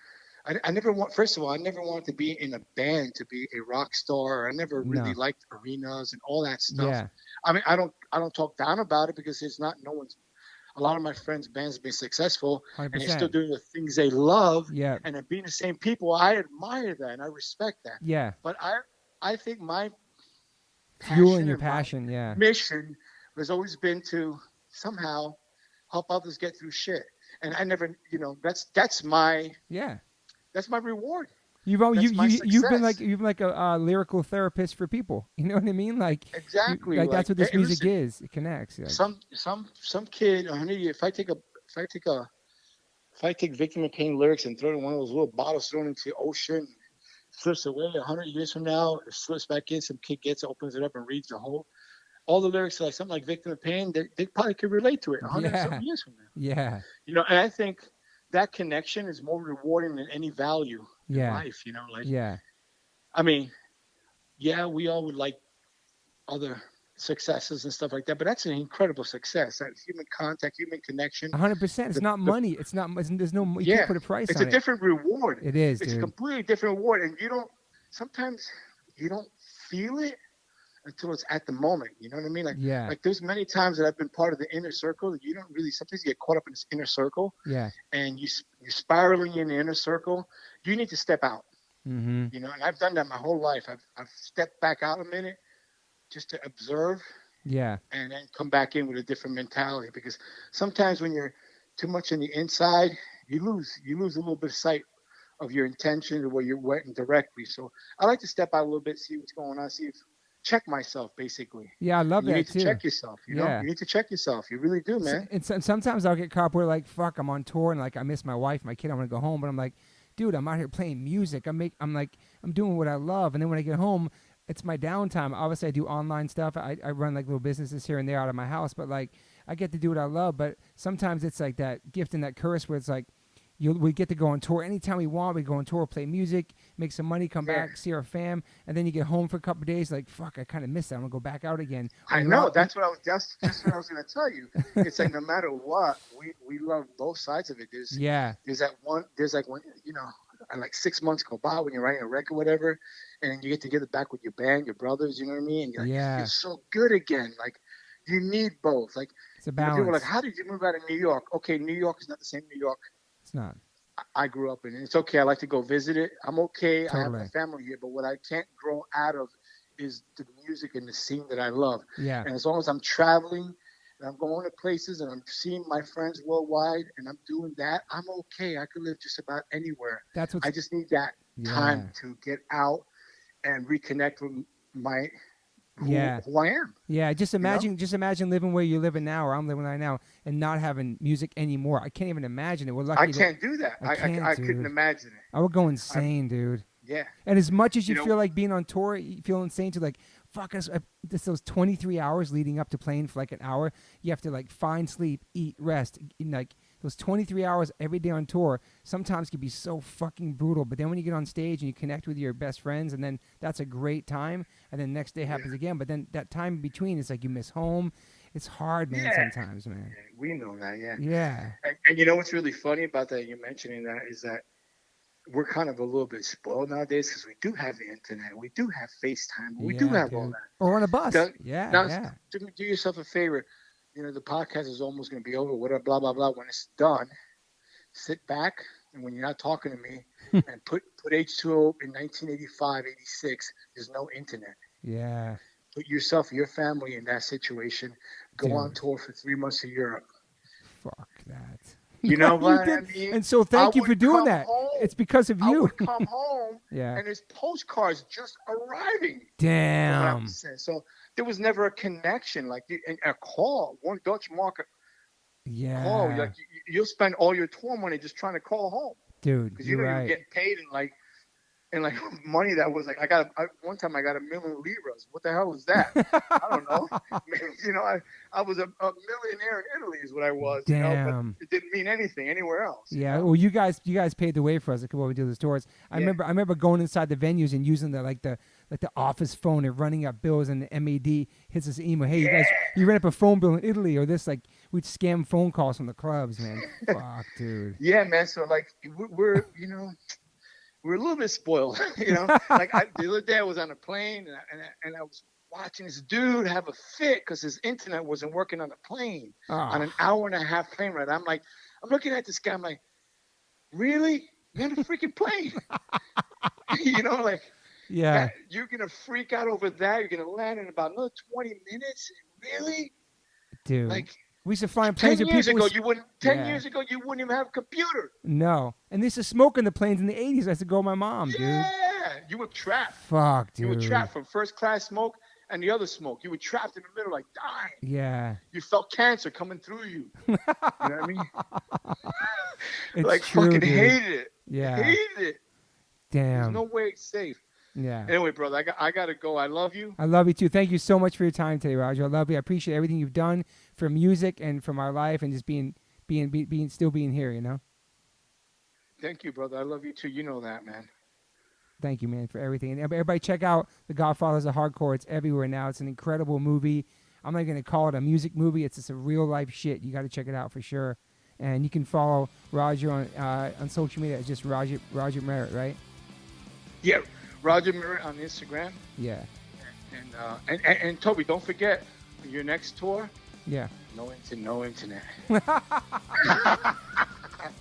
I never first of all, I never wanted to be in a band to be a rock star. I never really liked arenas and all that stuff. Yeah. I mean, I don't talk down about it because it's not, no one's, a lot of my friends' bands have been successful, and they're still 100%. doing the things they love, Yeah. and they're being the same people. I admire that and I respect that. Yeah. But I think my Fueling passion your and my passion. Yeah. mission has always been to somehow help others get through shit. And I never, Yeah. that's my reward. You That's my you've been success. a lyrical therapist for people. You know what I mean? Like Exactly. that's what this Hey, music listen, is. It connects. Like, some kid, honey, if I take Victim of Pain lyrics and throw it in one of those little bottles thrown into the ocean, flips away 100 years from now, it slips back in, some kid gets it, opens it up and reads the whole all the lyrics are like something like Victim of Pain, they probably could relate to it 100 yeah. something years from now. Yeah. And I think that connection is more rewarding than any value in Yeah. life. Like, Yeah. I mean, yeah, we all would like other successes and stuff like that, but that's an incredible success. That human contact, human connection. 100%. It's not money. It's not. There's no. You can't Yeah, put a price it's on a it. different reward. It is, It's a dude. completely different reward, and sometimes you don't feel it until it's at the moment. You know what I mean? Yeah. Like there's many times that I've been part of the inner circle that you don't really. Sometimes you get caught up in this inner circle, Yeah. and you're spiraling in the inner circle. You need to step out. Mm-hmm. And I've done that my whole life. I've stepped back out a minute just to observe, Yeah. and then come back in with a different mentality. Because sometimes when you're too much on the inside, you lose a little bit of sight of your intention or where you're went directly. So I like to step out a little bit, see what's going on, check myself basically. Yeah, I love You that need to too. check yourself. Yeah. You need to check yourself. You really do, man. And sometimes I'll get caught up where like, fuck, I'm on tour and like I miss my wife, my kid, I want to go home, but I'm like, dude, I'm out here playing music. I'm doing what I love, and then when I get home, it's my downtime. Obviously, I do online stuff. I run like little businesses here and there out of my house, but like I get to do what I love. But sometimes it's like that gift and that curse where it's like we get to go on tour anytime we want. We go on tour, play music, make some money, come back, see our fam, and then you get home for a couple of days. Like fuck, I kind of miss that. I'm gonna go back out again. I know. That's what I was just what I was going to tell you. It's like no matter what, we love both sides of it. There's like one, and like 6 months go by when you're writing a record, whatever, and you get together back with your band, your brothers. You know what I mean? And you're like, you feel so good again. Like you need both. Like it's a balance. People are like, how did you move out of New York? Okay, New York is not the same New York It's not. I grew up in. It's okay. I like to go visit it. I'm okay. Totally. I have my family here, but what I can't grow out of is the music and the scene that I love. Yeah. And as long as I'm traveling and I'm going to places and I'm seeing my friends worldwide and I'm doing that, I'm okay. I could live just about anywhere. That's what I just need that time to get out and reconnect with who I am. Yeah, just imagine living where you're living now, or I'm living right now, and not having music anymore. I can't even imagine it. We're lucky. I can't do that. I couldn't imagine it. I would go insane, dude. Yeah. And as much as you feel like being on tour, you feel insane to like, fuck us. Those 23 hours leading up to playing for like an hour, you have to like find sleep, eat, rest. Like those 23 hours every day on tour sometimes can be so fucking brutal. But then when you get on stage and you connect with your best friends, and then that's a great time. And then next day happens again. But then that time in between is like you miss home. It's hard, man, sometimes, man. Yeah, we know that, yeah. Yeah. And you know what's really funny about that, you mentioning that, is that we're kind of a little bit spoiled nowadays because we do have the internet. We do have FaceTime. We do have all that. Or on a bus. Now, yeah. Do yourself a favor. The podcast is almost going to be over, whatever, blah, blah, blah. When it's done, sit back, and when you're not talking to me, and put H2O in 1985, 86, there's no internet. Yeah. Put yourself and your family in that situation. Go on tour for 3 months to Europe. Fuck that. You know what I mean? And so thank you for doing that. Home, it's because of you. I would come home and there's postcards just arriving. Damn. So there was never a connection, like a call, one Dutch mark. Yeah. Call. Like you'll spend all your tour money just trying to call home. Dude, because you're getting paid in money that was like one time I got 1 million liras. What the hell was that? I don't know. I was a millionaire in Italy is what I was. Damn. But it didn't mean anything anywhere else. Yeah. Well, you guys paved the way for us when we do the tours. I remember going inside the venues and using the office phone and running up bills, and the MAD hits us an email. Hey, you guys, you ran up a phone bill in Italy or this. Like we'd scam phone calls from the clubs, man. Fuck, dude. Yeah, man. So we're we're a little bit spoiled, Like the other day I was on a plane and I was watching this dude have a fit because his internet wasn't working on the plane, on Oh, an hour and a half plane ride. I'm looking at this guy. I'm like, really? You're on a freaking plane? Like, yeah, you're gonna freak out over that. You're gonna land in about another 20 minutes. Really? dude. Like We used to fly in 10 planes with years people. ago, you wouldn't. 10 Yeah. years ago, you wouldn't even have a computer. No. And they used to smoke in the planes in the 80s. I used to go with my mom, dude. Yeah, you were trapped. Fuck, dude. You were trapped from first class smoke and the other smoke. You were trapped in the middle, like dying. Yeah. You felt cancer coming through you. You know what I mean? It's Like true, fucking dude. hated it. Yeah. Hated it. There's Damn. no way it's safe. Yeah. Anyway, brother, I gotta go. I love you. I love you too. Thank you so much for your time today, Roger. I love you. I appreciate everything you've done for music and for my life and just being still being here, you know? Thank you, brother. I love you too. You know that, man. Thank you, man, for everything. And everybody check out The Godfathers of Hardcore. It's everywhere now. It's an incredible movie. I'm not going to call it a music movie. It's just a real life shit. You got to check it out for sure. And you can follow Roger on social media. It's just Roger Miret, right? Yeah, Roger Miret on Instagram. Yeah. And Toby, don't forget your next tour. Yeah. No internet.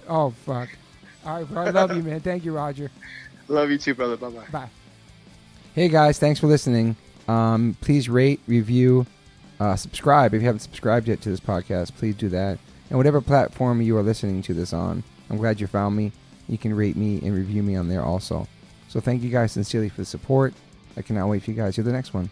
Oh, fuck. All right, bro. I love you, man. Thank you, Roger. Love you too, brother. Bye-bye. Bye. Hey, guys. Thanks for listening. Please rate, review, subscribe. If you haven't subscribed yet to this podcast, please do that. And whatever platform you are listening to this on, I'm glad you found me. You can rate me and review me on there also. So thank you guys sincerely for the support. I cannot wait for you guys to hear the next one.